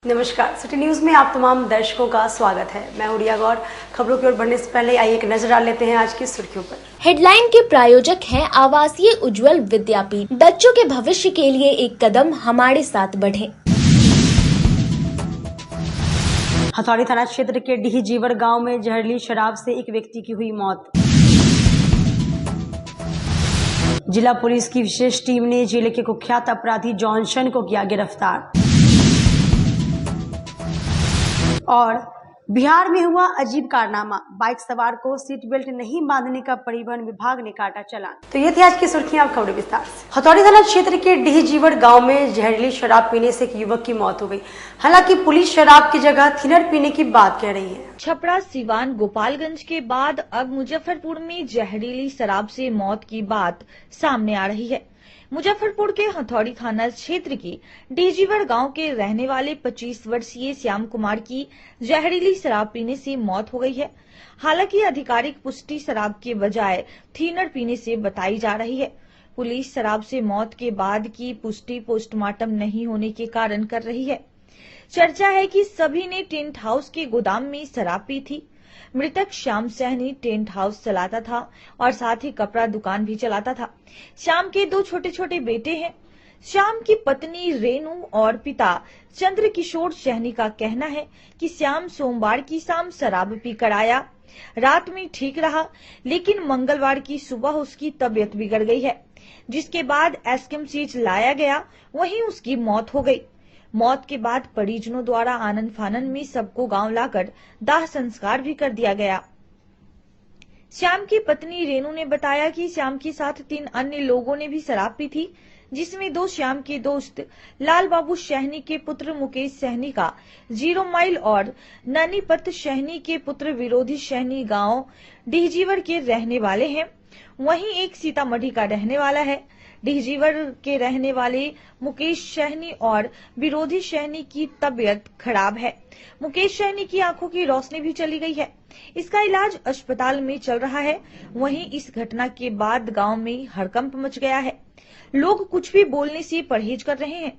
नमस्कार, city news में आप तमाम दर्शकों का स्वागत है। मैं उड़िया गौर। खबरों की ओर बढ़ने से पहले आइए एक नजर डाल लेते हैं आज की सुर्खियों पर। हेडलाइन के प्रायोजक हैं आवासीय उज्जवल विद्यापीठ। बच्चों के भविष्य के लिए एक कदम हमारे साथ बढ़ें। हथौड़ी थाना क्षेत्र के डीहजीवर गांव में जहरीली शराब से एक व्यक्ति की हुई मौत। जिला पुलिस की विशेष टीम ने जिले के कुख्यात अपराधी जॉनसन को किया गिरफ्तार। और बिहार में हुआ अजीब कारनामा, बाइक सवार को सीट बेल्ट नहीं बांधने का परिवहन विभाग ने काटा चालान। तो ये थी आज की सुर्खियां, अब खबरें विस्तार से। हथौड़ी थाना क्षेत्र के डीहजीवर गांव में जहरीली शराब पीने से एक युवक की मौत हो गई। हालांकि पुलिस शराब की जगह थिनर पीने की बात कह रही है। छपरा, सिवान, गोपालगंज के बाद अब मुजफ्फरपुर में जहरीली शराब से मौत की बात सामने आ रही है। मुजफ्फरपुर के हथौड़ी थाना क्षेत्र के डीहजीवर गांव के रहने वाले 25 वर्षीय श्याम कुमार की जहरीली शराब पीने से मौत हो गई है। हालांकि आधिकारिक पुष्टि शराब के बजाय थीनर पीने से बताई जा रही है। पुलिस शराब से मौत के बाद की पुष्टि पोस्टमार्टम नहीं होने के कारण कर रही है। चर्चा है कि सभी ने टेंट हाउस के गोदाम में शराब पी थी। मृतक श्याम सहनी टेंट हाउस चलाता था और साथ ही कपड़ा दुकान भी चलाता था। श्याम के 2 छोटे छोटे बेटे हैं। श्याम की पत्नी रेनू और पिता चंद्रकिशोर सहनी का कहना है कि श्याम सोमवार की शाम शराब पीकर आया, रात में ठीक रहा, लेकिन मंगलवार की सुबह उसकी तबीयत बिगड़ गई है, जिसके बाद एसकेएमसीएच लाया गया, वहीं उसकी मौत हो गई। मौत के बाद परिजनों द्वारा आनन फानन में सबको गांव लाकर दाह संस्कार भी कर दिया गया। श्याम की पत्नी रेनू ने बताया कि श्याम के साथ 3 अन्य लोगों ने भी शराब पी थी, जिसमें 2 श्याम के दोस्त लाल बाबू सहनी के पुत्र मुकेश सहनी का 0 माइल और ननीपत सहनी के पुत्र विरोधी सहनी गांव डीहजीवर के रहने वाले हैं। वहीं एक सीतामढ़ी का रहने वाला है। डीहजीवर के रहने वाले मुकेश सहनी और विरोधी सहनी की तबीयत खराब है। मुकेश सहनी की आंखों की रोशनी भी चली गई है। इसका इलाज अस्पताल में चल रहा है। वहीं इस घटना के बाद गांव में हड़कंप मच गया है। लोग कुछ भी बोलने से परहेज कर रहे हैं।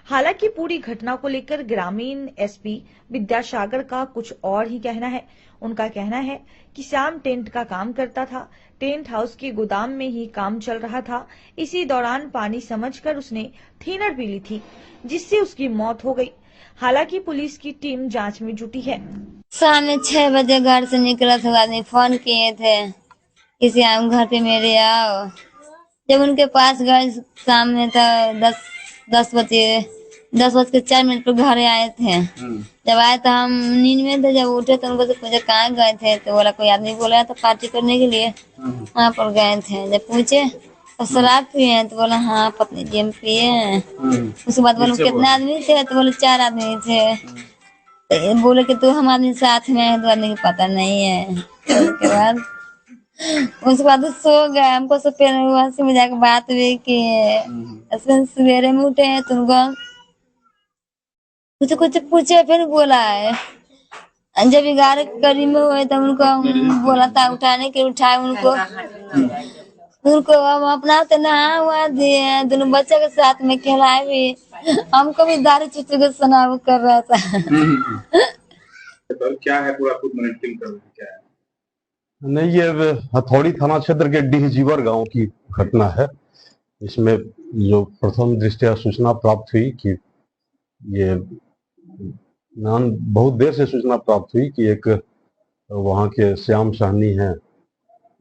हालांकि पूरी घटना को लेकर ग्रामीण एसपी विद्यासागर का कुछ और ही कहना है। उनका कहना है कि श्याम टेंट का काम करता था, टेंट हाउस के गोदाम में ही काम चल रहा था। इसी दौरान पानी समझकर उसने थीनर पी ली थी, जिससे उसकी मौत हो गई। हालांकि पुलिस की टीम जांच में जुटी है। शाम में 6 बजे घर से निकला था, आदमी फोन किए थे किसी आम घर पे मेरे आओ। जब उनके पास गए शाम में तो 10 बज के 4 मिनट पर घर आए थे। जब आए तो हम नींद में थे। जब उठे तो उनको से पूछे कहाँ गए थे, तो बोला कोई आदमी बोला था पार्टी करने के लिए, वहाँ पर गए थे। जब पूछे तो शराब पिए हैं, तो बोला हाँ पत्नी जी हम पिए हैं। उसके बाद बोले कितने आदमी थे, तो बोले 4 आदमी थे। बोले कि तू हम आदमी साथ में है, 2 आदमी को पता नहीं है। उसके बाद सो गए। हमको से में जाकर बात हुई कि सवेरे में उठे हैं, तुमको कुछ पूछे, फिर बोला है। जब 11 करीब में हुए तो उनको बोला था उठाने के, उठाए उनको हम अपना तो नहा हुआ दिए, दोनों बच्चे के साथ में खिलाए भी। हमको भी दारू चुचू के सुनाव कर रहा था। तो क्या है पूरा खुद मॉनिटरिंग कर क्या है? नहीं, ये हथौड़ी थाना क्षेत्र के डीहजीवर गांव की घटना है। इसमें जो प्रथम दृष्टया सूचना प्राप्त हुई कि ये बहुत देर से सूचना प्राप्त हुई कि एक वहां के श्याम सहनी हैं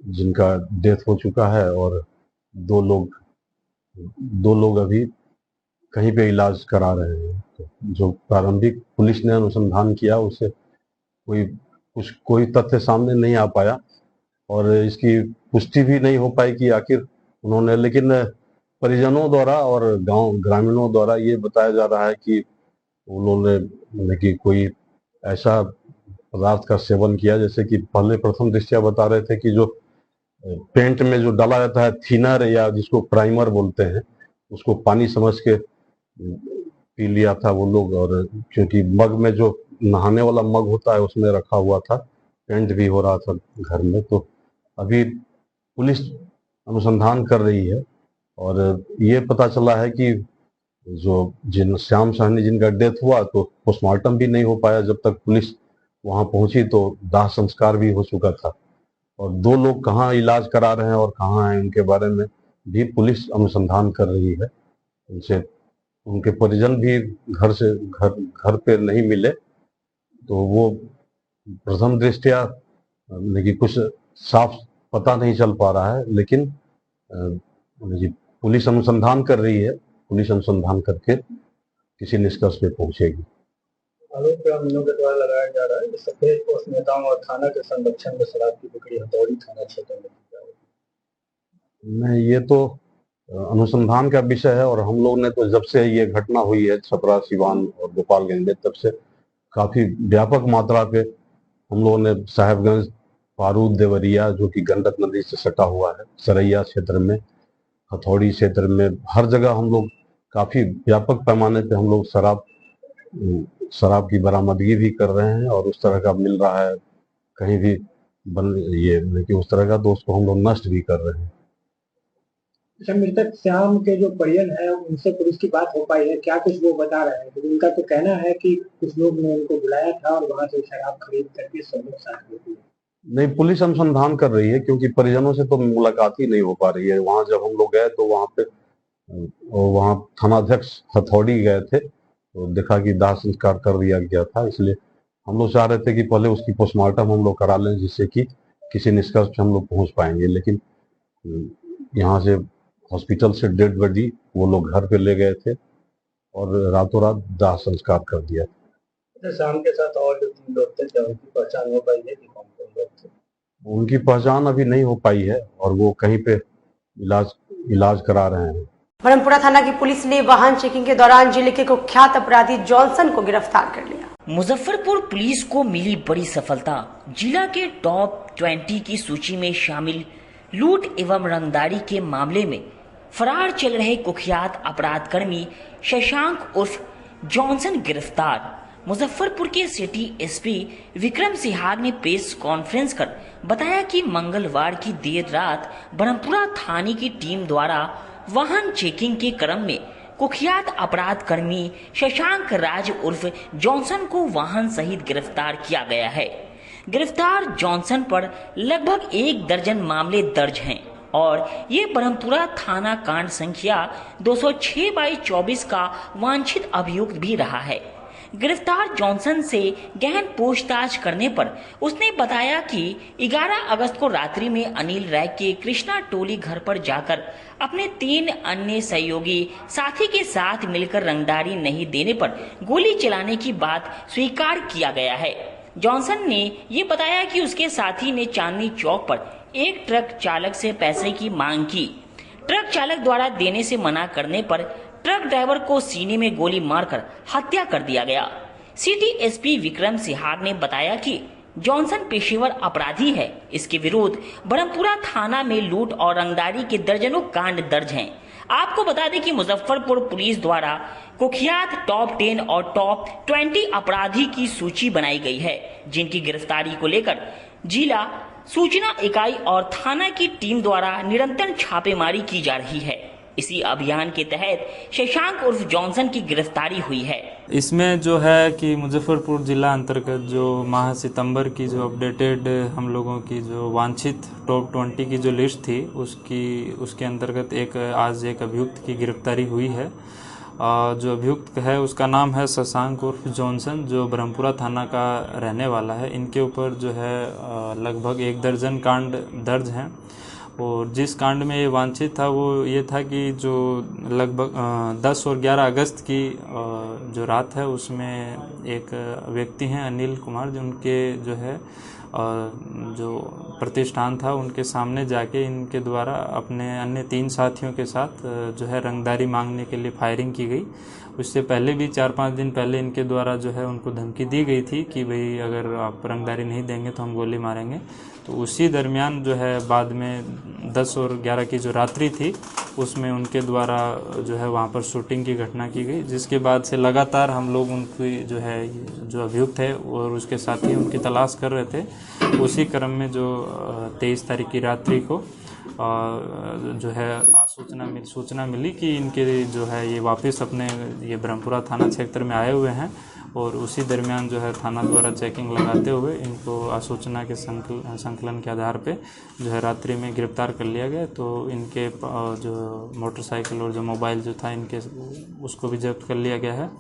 जिनका डेथ हो चुका है, और 2 लोग अभी कहीं पे इलाज करा रहे हैं। तो जो प्रारंभिक पुलिस ने अनुसंधान किया उससे कोई तथ्य सामने नहीं आ पाया, और इसकी पुष्टि भी नहीं हो पाई कि आखिर उन्होंने, लेकिन परिजनों द्वारा और गांव ग्रामीणों द्वारा ये बताया जा रहा है कि उन्होंने कि कोई ऐसा पदार्थ का सेवन किया, जैसे कि पहले प्रथम दृष्टया बता रहे थे कि जो पेंट में जो डाला जाता है थिनर या जिसको प्राइमर बोलते हैं, उसको पानी समझ के पी लिया था वो लोग। और क्योंकि मग में जो नहाने वाला मग होता है उसमें रखा हुआ था, पेंट भी हो रहा था घर में। तो अभी पुलिस अनुसंधान कर रही है और ये पता चला है कि जो श्याम साहनी जिनका डेथ हुआ तो पोस्टमार्टम भी नहीं हो पाया जब तक पुलिस वहां पहुंची, तो दाह संस्कार भी हो चुका था। और 2 लोग कहाँ इलाज करा रहे हैं और कहाँ हैं उनके बारे में भी पुलिस अनुसंधान कर रही है। उनसे उनके परिजन भी घर पे नहीं मिले, तो वो प्रथम दृष्टया लेकिन कुछ साफ पता नहीं चल पा रहा है, लेकिन पुलिस अनुसंधान कर रही है। पुलिस अनुसंधान करके किसी निष्कर्ष पे पहुंचेगी। आरोप ग्रामीणों के द्वारा लगाया जा रहा है कि सफेद पोस्ट नेताओं और थाना के संरक्षण में शराब की बिक्री हथौड़ी थाना क्षेत्र में की जा रही है। नहीं, ये तो अनुसंधान का विषय है और हम लोग ने तो जब से ये घटना हुई है छपरा, सिवान और गोपालगंज में, तब से काफी व्यापक मात्रा पे हम लोगों ने साहेबगंज, पारूद, देवरिया जो कि गंडक नदी से सटा हुआ है, सरैया क्षेत्र में, हथौड़ी क्षेत्र में, हर जगह हम लोग काफी व्यापक पैमाने पे हम लोग शराब की बरामदगी भी कर रहे हैं और उस तरह का मिल रहा है कहीं भी लेकिन उस तरह का तो उसको हम लोग नष्ट भी कर रहे हैं। अच्छा, मृतक श्याम के जो परिजन है उनसे पुलिस की बात हो पाई है क्या? कुछ वो बता रहे हैं, लेकिन उनका तो कहना है कि कुछ लोग ने उनको बुलाया था और वहां से शराब खरीद करके सब लोग साथ में पिए। नहीं, पुलिस अनुसंधान कर रही है क्योंकि परिजनों से तो मुलाकात ही नहीं हो पा रही है। वहां जब हम लोग गए तो वहां थानाध्यक्ष हथौड़ी गए थे तो देखा कि दाह संस्कार कर दिया गया था, इसलिए हम लोग चाह रहे थे कि पहले उसकी पोस्टमार्टम हम लोग करा लें जिससे कि किसी निष्कर्ष पे हम लोग पहुंच पाएंगे। लेकिन यहाँ से हॉस्पिटल से डेड बॉडी वो लोग घर पे ले गए थे और रातों रात दाह संस्कार कर दिया। शाम के साथ और जो 3 लोग थे, क्या उनकी पहचान हो पाई है कि कौन कौन लोग थे? उनकी पहचान अभी नहीं हो पाई है और वो कहीं पे इलाज करा रहे हैं। ब्रह्मपुरा थाना की पुलिस ने वाहन चेकिंग के दौरान जिले के कुख्यात अपराधी जॉनसन को गिरफ्तार कर लिया। मुजफ्फरपुर पुलिस को मिली बड़ी सफलता। जिला के टॉप 20 की सूची में शामिल लूट एवं रंगदारी के मामले में फरार चल रहे कुख्यात अपराध कर्मी शशांक उर्फ जॉनसन गिरफ्तार। मुजफ्फरपुर के सिटी एसपी विक्रम सिहाग ने प्रेस कॉन्फ्रेंस कर बताया कि मंगलवार की देर रात ब्रह्मपुरा थाने की टीम द्वारा वाहन चेकिंग के क्रम में कुख्यात अपराध कर्मी शशांक राज उर्फ जॉनसन को वाहन सहित गिरफ्तार किया गया है। गिरफ्तार जॉनसन पर लगभग 1 दर्जन मामले दर्ज हैं और ये ब्रह्मपुरा थाना कांड संख्या 206/24 का वांछित अभियुक्त भी रहा है। गिरफ्तार जॉनसन से गहन पूछताछ करने पर उसने बताया कि 11 अगस्त को रात्रि में अनिल राय के कृष्णा टोली घर पर जाकर अपने 3 अन्य सहयोगी साथी के साथ मिलकर रंगदारी नहीं देने पर गोली चलाने की बात स्वीकार किया गया है। जॉनसन ने ये बताया कि उसके साथी ने चांदनी चौक पर एक ट्रक चालक से पैसे की मांग की। ट्रक चालक द्वारा देने से मना करने पर ट्रक ड्राइवर को सीने में गोली मारकर हत्या कर दिया गया। सिटी एसपी विक्रम सिहाग ने बताया कि जॉनसन पेशेवर अपराधी है। इसके विरुद्ध ब्रह्मपुरा थाना में लूट और रंगदारी के दर्जनों कांड दर्ज हैं। आपको बता दें कि मुजफ्फरपुर पुलिस द्वारा कुख्यात टॉप 10 और टॉप 20 अपराधी की सूची बनाई गई है, जिनकी गिरफ्तारी को लेकर जिला सूचना इकाई और थाना की टीम द्वारा निरंतर छापेमारी की जा रही है। इसी अभियान के तहत शशांक उर्फ जॉनसन की गिरफ्तारी हुई है। इसमें जो है कि मुजफ्फरपुर जिला अंतर्गत जो माह सितंबर की जो अपडेटेड हम लोगों की जो वांछित टॉप 20 की जो लिस्ट थी उसके अंतर्गत आज एक अभियुक्त की गिरफ्तारी हुई है। जो अभियुक्त है उसका नाम है शशांक उर्फ जॉनसन, जो ब्रह्मपुरा थाना का रहने वाला है। इनके ऊपर जो है लगभग 1 दर्जन कांड दर्ज हैं और जिस कांड में ये वांछित था वो ये था कि जो लगभग 10 और 11 अगस्त की जो रात है उसमें एक व्यक्ति हैं अनिल कुमार, जिनके जो है जो प्रतिष्ठान था उनके सामने जाके इनके द्वारा अपने अन्य 3 साथियों के साथ जो है रंगदारी मांगने के लिए फायरिंग की गई। उससे पहले भी 4-5 दिन पहले इनके द्वारा जो है उनको धमकी दी गई थी कि भाई अगर आप रंगदारी नहीं देंगे तो हम गोली मारेंगे। तो उसी दरमियान जो है बाद में 10 और 11 की जो रात्रि थी उसमें उनके द्वारा जो है वहाँ पर शूटिंग की घटना की गई, जिसके बाद से लगातार हम लोग उनकी जो है जो अभियुक्त है और उसके साथी उनकी तलाश कर रहे थे। उसी क्रम में जो 23 तारीख की रात्रि को जो है सूचना मिली कि इनके जो है ये वापस अपने ये ब्रह्मपुरा थाना क्षेत्र में आए हुए हैं और उसी दरमियान जो है थाना द्वारा चेकिंग लगाते हुए इनको आसूचना के संकलन के आधार पे जो है रात्रि में गिरफ्तार कर लिया गया। तो इनके जो मोटरसाइकिल और जो मोबाइल जो था इनके उसको भी जब्त कर लिया गया है।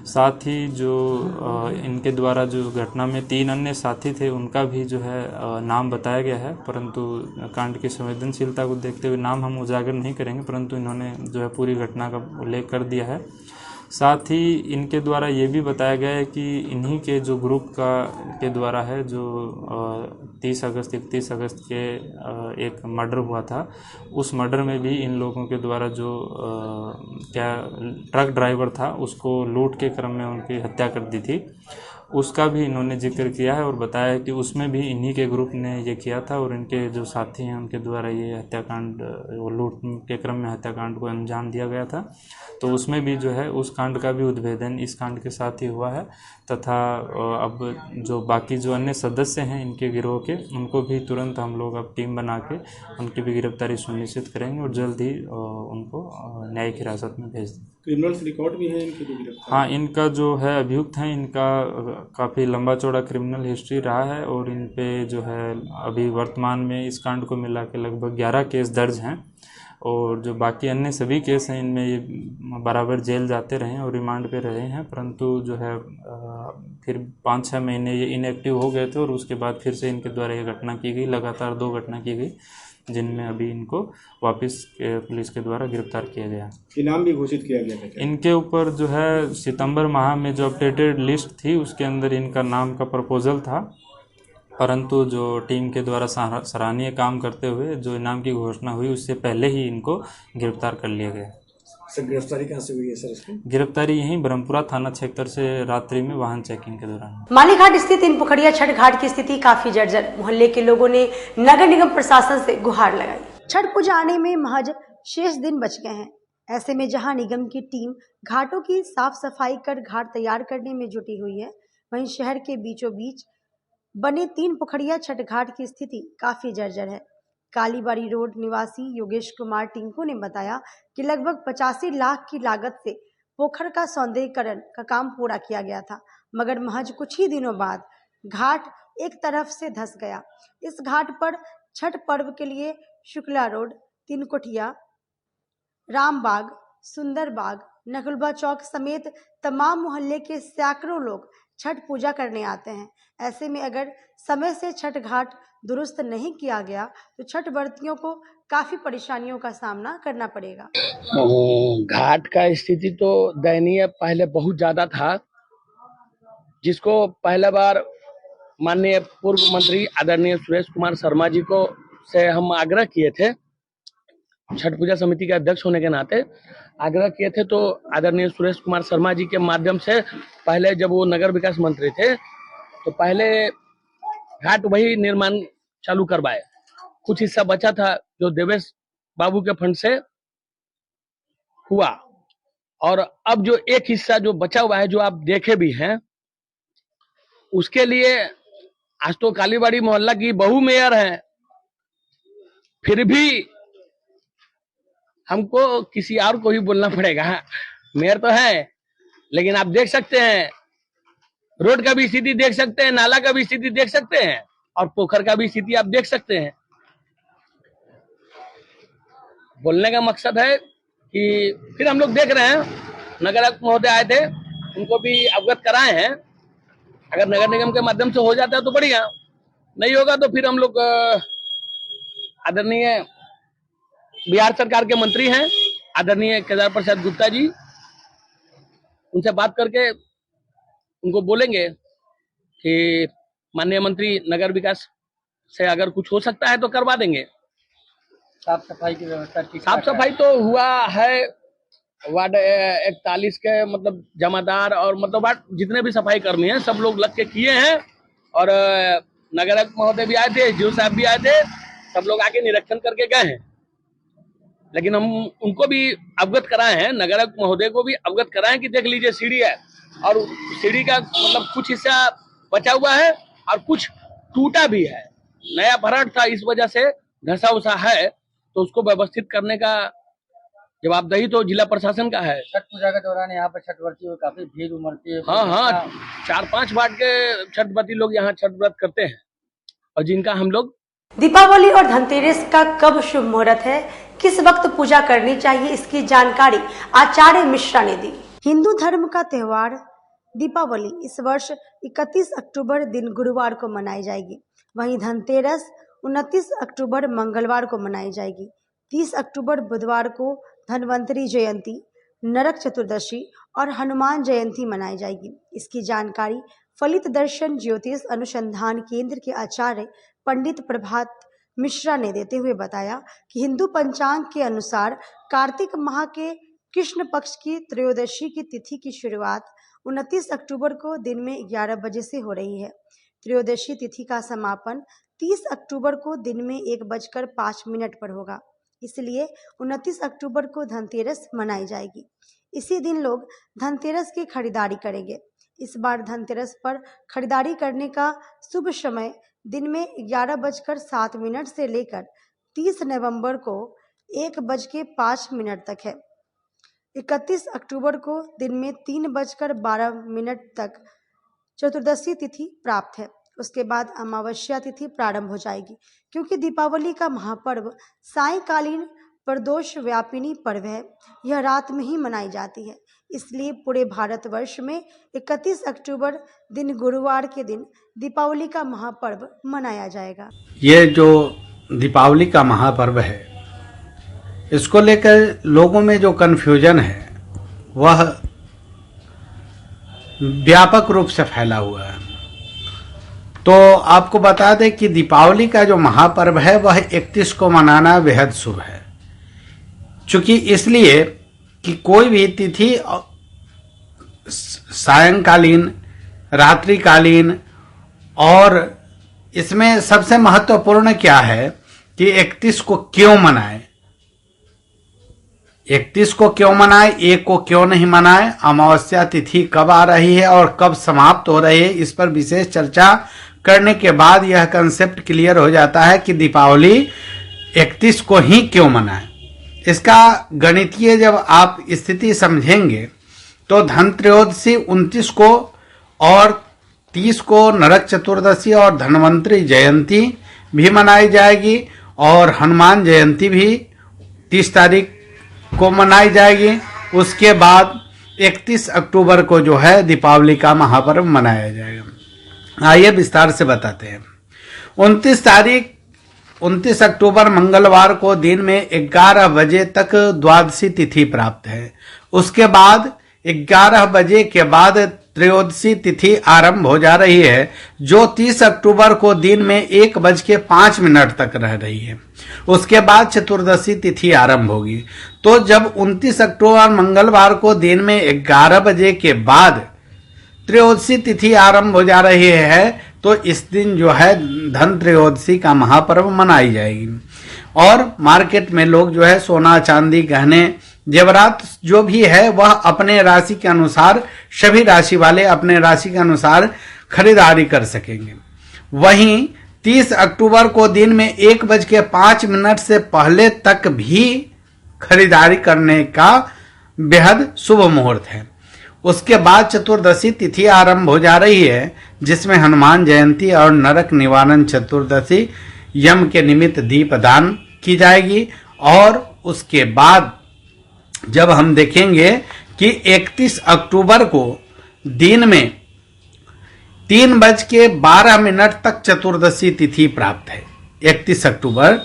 साथ ही जो इनके द्वारा जो घटना में 3 अन्य साथी थे उनका भी जो है नाम बताया गया है, परंतु कांड की संवेदनशीलता को देखते हुए नाम हम उजागर नहीं करेंगे, परंतु इन्होंने जो है पूरी घटना का उल्लेख कर दिया है। साथ ही इनके द्वारा ये भी बताया गया है कि इन्हीं के जो ग्रुप के द्वारा है जो 30 अगस्त 31 अगस्त के एक मर्डर हुआ था, उस मर्डर में भी इन लोगों के द्वारा जो ट्रक ड्राइवर था उसको लूट के क्रम में उनकी हत्या कर दी थी, उसका भी इन्होंने जिक्र किया है और बताया है कि उसमें भी इन्हीं के ग्रुप ने ये किया था और इनके जो साथी हैं उनके द्वारा ये हत्याकांड लूट के क्रम में हत्याकांड को अंजाम दिया गया था। तो उसमें भी जो है उस कांड का भी उद्भेदन इस कांड के साथ ही हुआ है तथा अब जो बाकी जो अन्य सदस्य हैं इनके गिरोह के उनको भी तुरंत हम लोग अब टीम बना के उनकी भी गिरफ्तारी सुनिश्चित करेंगे और जल्द ही उनको न्यायिक हिरासत में भेज देंगे। क्रिमिनल्स रिकॉर्ड भी है इनके जो गिरफ्तार? हाँ, इनका जो है अभियुक्त हैं इनका काफ़ी लंबा चौड़ा क्रिमिनल हिस्ट्री रहा है और इन पे जो है अभी वर्तमान में इस कांड को मिला के लगभग 11 केस दर्ज हैं और जो बाकी अन्य सभी केस हैं इनमें ये बराबर जेल जाते रहे और रिमांड पे रहे हैं, परंतु जो है फिर 5-6 महीने ये इनएक्टिव हो गए थे और उसके बाद फिर से इनके द्वारा ये घटना की गई, लगातार 2 घटना की गई जिनमें अभी इनको वापस पुलिस के द्वारा गिरफ्तार किया गया। इनाम भी घोषित किया गया था क्या? इनके ऊपर जो है सितंबर माह में जो अपडेटेड लिस्ट थी उसके अंदर इनका नाम का प्रपोजल था, परंतु जो टीम के द्वारा सराहनीय काम करते हुए जो इनाम की घोषणा हुई उससे पहले ही इनको गिरफ्तार कर लिया गया। सर गिरफ्तारी कहाँ से हुई है सर इसकी? गिरफ्तारी यहीं ब्रह्मपुरा थाना क्षेत्र से रात्रि में वाहन चेकिंग के दौरान। मालीघाट स्थित इन पोखरिया छठ घाट की स्थिति काफी जर्जर, मोहल्ले के लोगों ने नगर निगम प्रशासन से गुहार लगाई। छठ पूजा आने में महज शेष दिन बच गए हैं। ऐसे में जहां निगम की टीम घाटों की साफ सफाई कर घाट तैयार करने में जुटी हुई है, वहीं शहर के बीचों बीच बने 3 पोखरिया छठ घाट की स्थिति काफी जर्जर है। कालीबाड़ी रोड निवासी योगेश कुमार टिंकू ने बताया कि लगभग 85 लाख की लागत से पोखर का सौंदर्यीकरण का काम पूरा किया गया था, मगर महज कुछ ही दिनों बाद घाट एक तरफ से धंस गया। इस घाट पर छठ पर्व के लिए शुक्ला रोड, 3 कोठिया, रामबाग, सुंदरबाग, नकुलबा चौक समेत तमाम मोहल्ले के सैकड़ों लोग छठ पूजा करने आते हैं। ऐसे में अगर समय से छठ घाट दुरुस्त नहीं किया गया तो छठ व्रतियों को काफी परेशानियों का सामना करना पड़ेगा। घाट का स्थिति तो दयनीय पहले बहुत ज्यादा था, जिसको पहला बार माननीय पूर्व मंत्री आदरणीय सुरेश कुमार शर्मा जी को से हम आग्रह किए थे, छठ पूजा समिति के अध्यक्ष होने के नाते आग्रह किए थे। तो आदरणीय सुरेश कुमार शर्मा जी के माध्यम से पहले जब वो नगर विकास मंत्री थे तो पहले घाट वही निर्माण चालू करवाए। कुछ हिस्सा बचा था जो देवेश बाबू के फंड से हुआ, और अब जो एक हिस्सा जो बचा हुआ है जो आप देखे भी हैं, उसके लिए आज तो कालीबाड़ी मोहल्ला की बहू मेयर है, फिर भी हमको किसी और को ही बोलना पड़ेगा। मेयर तो है लेकिन आप देख सकते हैं रोड का भी स्थिति देख सकते हैं, नाला का भी स्थिति देख सकते हैं और पोखर का भी स्थिति आप देख सकते हैं। बोलने का मकसद है कि फिर हम लोग देख रहे हैं, नगर आयुक्त महोदय आए थे, उनको भी अवगत कराए हैं। अगर नगर निगम के माध्यम से हो जाता है तो बढ़िया, नहीं होगा तो फिर हम लोग आदरणीय बिहार सरकार के मंत्री हैं आदरणीय केदार प्रसाद गुप्ता जी, उनसे बात करके उनको बोलेंगे कि माननीय मंत्री नगर विकास से अगर कुछ हो सकता है तो करवा देंगे। साफ सफाई की व्यवस्था ठीक? साफ सफाई तो हुआ है, वार्ड 41 के मतलब जमादार और मतलब वार्ड जितने भी सफाई कर्मी हैं सब लोग लग के किए हैं, और नगर आयुक्त महोदय भी आए थे, जीओ साहब भी आए थे, सब लोग आके निरीक्षण करके गए हैं। लेकिन हम उनको भी अवगत कराए हैं, नगर आयुक्त महोदय को भी अवगत कराए कि देख लीजिए सीढ़ी है और सीढ़ी का मतलब कुछ हिस्सा बचा हुआ है और कुछ टूटा भी है, नया भराट था, इस वजह से धसा उसा है तो उसको व्यवस्थित करने का जवाबदेही तो जिला प्रशासन का है। छठ पूजा के दौरान यहाँ पर छठव्रती हुई काफी भीड़ उमड़ती है। हाँ, 4-5 वार्ड के छठव्रती लोग यहाँ छठ व्रत करते हैं और जिनका हम लोग। दीपावली और धनतेरस का कब शुभ मुहूर्त है, किस वक्त पूजा करनी चाहिए, इसकी जानकारी आचार्य मिश्रा ने दी। हिंदू धर्म का त्योहार दीपावली इस वर्ष 31 अक्टूबर दिन गुरुवार को मनाई जाएगी। वहीं धनतेरस 29 अक्टूबर मंगलवार को मनाई जाएगी। 30 अक्टूबर बुधवार को धन्वंतरी जयंती, नरक चतुर्दशी और हनुमान जयंती मनाई जाएगी। इसकी जानकारी फलित दर्शन ज्योतिष अनुसंधान केंद्र के आचार्य पंडित प्रभात मिश्रा ने देते हुए बताया कि हिंदू पंचांग के अनुसार कार्तिक माह के कृष्ण पक्ष की त्रयोदशी की तिथि की शुरुआत 29 अक्टूबर को दिन में 11 बजे से हो रही है। त्रयोदशी तिथि का समापन 30 अक्टूबर को दिन में 1:05 पर होगा। इसलिए 29 अक्टूबर को धनतेरस मनाई जाएगी। इसी दिन लोग धनतेरस की खरीदारी करेंगे। इस बार धनतेरस पर खरीदारी करने का शुभ समय दिन में 11:07 से लेकर 30 नवंबर को 1:05 तक है। 31 अक्टूबर को दिन में 3:12 तक चतुर्दशी तिथि प्राप्त है। उसके बाद अमावस्या तिथि प्रारंभ हो जाएगी। क्योंकि दीपावली का महापर्व सायंकालीन प्रदोष व्यापिनी पर्व है, यह रात में ही मनाई जाती है। इसलिए पूरे भारतवर्ष में 31 अक्टूबर दिन गुरुवार के दिन दीपावली का महापर्व मनाया जाएगा। ये जो दीपावली का महापर्व है, इसको लेकर लोगों में जो कन्फ्यूजन है वह व्यापक रूप से फैला हुआ है। तो आपको बता दें कि दीपावली का जो महापर्व है वह 31 को मनाना बेहद शुभ है। चूंकि इसलिए कि कोई भी तिथि सायंकालीन, रात्रिकालीन, और इसमें सबसे महत्वपूर्ण क्या है कि 31 को क्यों मनाएं, 31 को क्यों मनाएं, 1 को क्यों नहीं मनाएं, अमावस्या तिथि कब आ रही है और कब समाप्त हो रही है, इस पर विशेष चर्चा करने के बाद यह कंसेप्ट क्लियर हो जाता है कि दीपावली 31 को ही क्यों मनाएं। इसका गणितीय जब आप स्थिति समझेंगे तो धनत्रयोदशी 29 को और 30 को नरक चतुर्दशी और धन्वंतरी जयंती भी मनाई जाएगी और हनुमान जयंती भी 30 तारीख को मनाई जाएगी। उसके बाद 31 अक्टूबर को जो है दीपावली का महापर्व मनाया जाएगा। आइए विस्तार से बताते हैं। 29 अक्टूबर मंगलवार को दिन में 11 बजे तक द्वादशी तिथि प्राप्त है। उसके बाद 11 बजे के बाद त्रयोदशी तिथि आरंभ हो जा रही है, जो 30 अक्टूबर को दिन में 1:05 तक रह रही है। उसके बाद चतुर्दशी तिथि आरंभ होगी। तो जब 29 अक्टूबर मंगलवार को दिन में 11 बजे के बाद त्रयोदशी तिथि आरंभ हो जा रही है, तो इस दिन जो है धन त्रयोदशी का महापर्व मनाई जाएगी। और मार्केट में लोग जो है सोना चांदी गहने जेवरात जो भी है वह अपने राशि के अनुसार, सभी राशि वाले अपने राशि के अनुसार खरीदारी कर सकेंगे। वहीं 30 अक्टूबर को दिन में 1:05 से पहले तक भी खरीदारी करने का बेहद शुभ मुहूर्त है। उसके बाद चतुर्दशी तिथि आरंभ हो जा रही है, जिसमें हनुमान जयंती और नरक निवारण चतुर्दशी यम के निमित्त दीपदान की जाएगी। और उसके बाद जब हम देखेंगे कि 31 अक्टूबर को दिन में 3:12 तक चतुर्दशी तिथि प्राप्त है। 31 अक्टूबर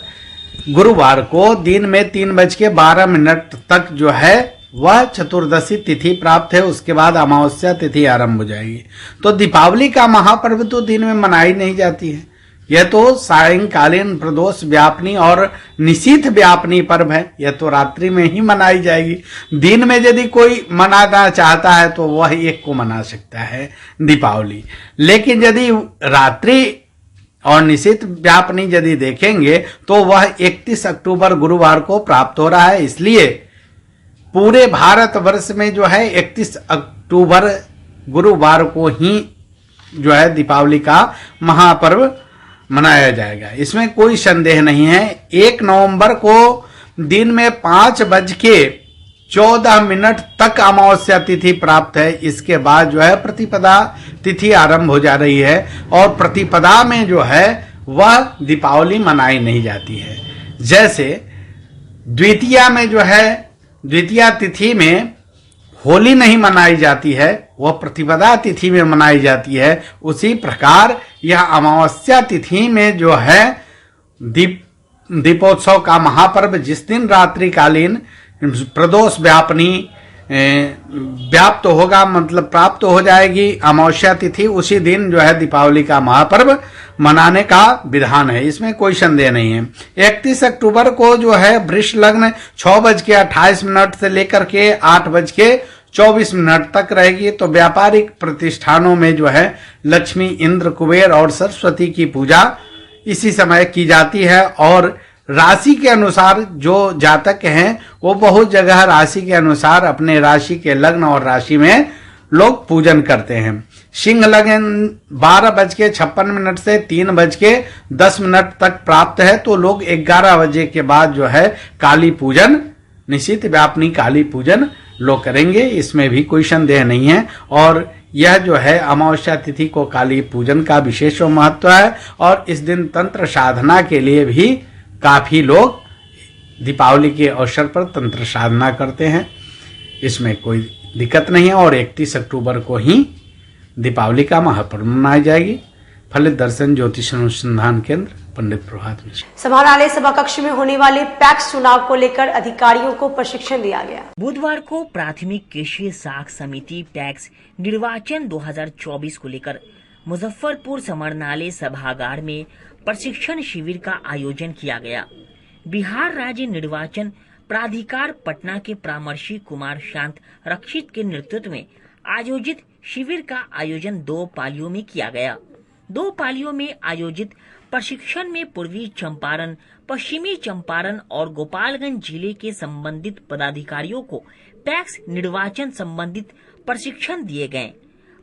गुरुवार को दिन में 3:12 तक जो है वह चतुर्दशी तिथि प्राप्त है। उसके बाद अमावस्या तिथि आरंभ हो जाएगी। तो दीपावली का महापर्व तो दिन में मनाई नहीं जाती है, यह तो सायंकालीन प्रदोष व्यापनी और निशीथ व्यापनी पर्व है, यह तो रात्रि में ही मनाई जाएगी। दिन में यदि कोई मनाना चाहता है तो वह 1 को मना सकता है दीपावली। लेकिन यदि रात्रि और निशीथ व्यापनी यदि देखेंगे तो वह 31 अक्टूबर गुरुवार को प्राप्त हो रहा है। इसलिए पूरे भारतवर्ष में जो है 31 अक्टूबर गुरुवार को ही जो है दीपावली का महापर्व मनाया जाएगा, इसमें कोई संदेह नहीं है। 1 नवंबर को दिन में 5:14 तक अमावस्या तिथि प्राप्त है। इसके बाद जो है प्रतिपदा तिथि आरंभ हो जा रही है और प्रतिपदा में जो है वह दीपावली मनाई नहीं जाती है। जैसे द्वितीया में जो है द्वितीया तिथि में होली नहीं मनाई जाती है, वह प्रतिपदा तिथि में मनाई जाती है। उसी प्रकार यह अमावस्या तिथि में जो है दीपोत्सव का महापर्व, जिस दिन रात्रिकालीन प्रदोष व्यापनी व्याप्त होगा, मतलब प्राप्त हो जाएगी अमावस्या तिथि, उसी दिन जो है दीपावली का महापर्व मनाने का विधान है, इसमें कोई संदेह नहीं है। 31 अक्टूबर को जो है वृष लग्न 6:28 से लेकर के 8:24 तक रहेगी। तो व्यापारिक प्रतिष्ठानों में जो है लक्ष्मी, इंद्र, कुबेर और सरस्वती की पूजा इसी समय की जाती है। और राशि के अनुसार जो जातक हैं वो बहुत जगह राशि के अनुसार अपने राशि के लग्न और राशि में लोग पूजन करते हैं। सिंह लग्न 12:56 से 3:10 तक प्राप्त है, तो लोग 11 बजे के बाद जो है काली पूजन, निश्चित व्यापनी काली पूजन लोग करेंगे, इसमें भी कोई संदेह नहीं है। और यह जो है अमावस्या तिथि को काली पूजन का विशेष महत्व है और इस दिन तंत्र साधना के लिए भी काफी लोग दीपावली के अवसर पर तंत्र साधना करते हैं, इसमें कोई दिक्कत नहीं है। और 31 अक्टूबर को ही दीपावली का महापर्व मनाई जाएगी। फलित दर्शन ज्योतिष अनुसंधान केंद्र, पंडित प्रभात मिश्र। समाहरणालय सभा कक्ष में होने वाले पैक्स चुनाव को लेकर अधिकारियों को प्रशिक्षण दिया गया। बुधवार को प्राथमिक कृषि साख समिति पैक्स निर्वाचन 2024 को लेकर मुजफ्फरपुर समाहरणालय सभागार में प्रशिक्षण शिविर का आयोजन किया गया। बिहार राज्य निर्वाचन प्राधिकार पटना के परामर्शी कुमार शांत रक्षित के नेतृत्व में आयोजित शिविर का आयोजन 2 पालियों में किया गया। 2 पालियों में आयोजित प्रशिक्षण में पूर्वी चंपारण, पश्चिमी चंपारण और गोपालगंज जिले के संबंधित पदाधिकारियों को पैक्स निर्वाचन संबंधित प्रशिक्षण दिए गए।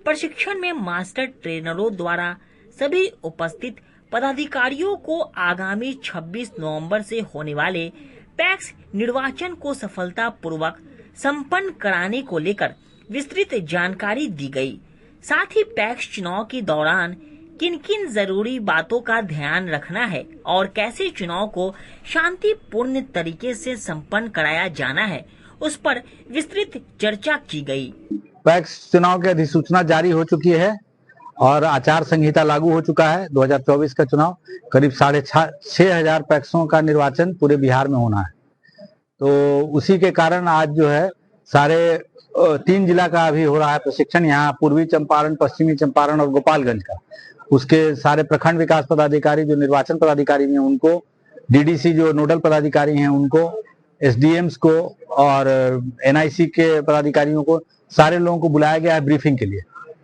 प्रशिक्षण में मास्टर ट्रेनरों द्वारा सभी उपस्थित पदाधिकारियों को आगामी 26 नवंबर से होने वाले पैक्स निर्वाचन को सफलतापूर्वक संपन्न कराने को लेकर विस्तृत जानकारी दी गई। साथ ही पैक्स चुनाव के दौरान किन किन जरूरी बातों का ध्यान रखना है और कैसे चुनाव को शांतिपूर्ण तरीके से संपन्न कराया जाना है, उस पर विस्तृत चर्चा की गई। पैक्स चुनाव की अधिसूचना जारी हो चुकी है और आचार संहिता लागू हो चुका है। 2024 का चुनाव करीब 6,500 पैक्सों का निर्वाचन पूरे बिहार में होना है। तो उसी के कारण आज जो है सारे 3 जिला का अभी हो रहा है प्रशिक्षण, यहाँ पूर्वी चंपारण, पश्चिमी चंपारण और गोपालगंज का। उसके सारे प्रखंड विकास पदाधिकारी जो निर्वाचन पदाधिकारी हैं उनको, डीडीसी जो नोडल पदाधिकारी हैं उनको, एसडीएम्स को और एनआईसी के पदाधिकारियों को, सारे लोगों को बुलाया गया है ब्रीफिंग के लिए,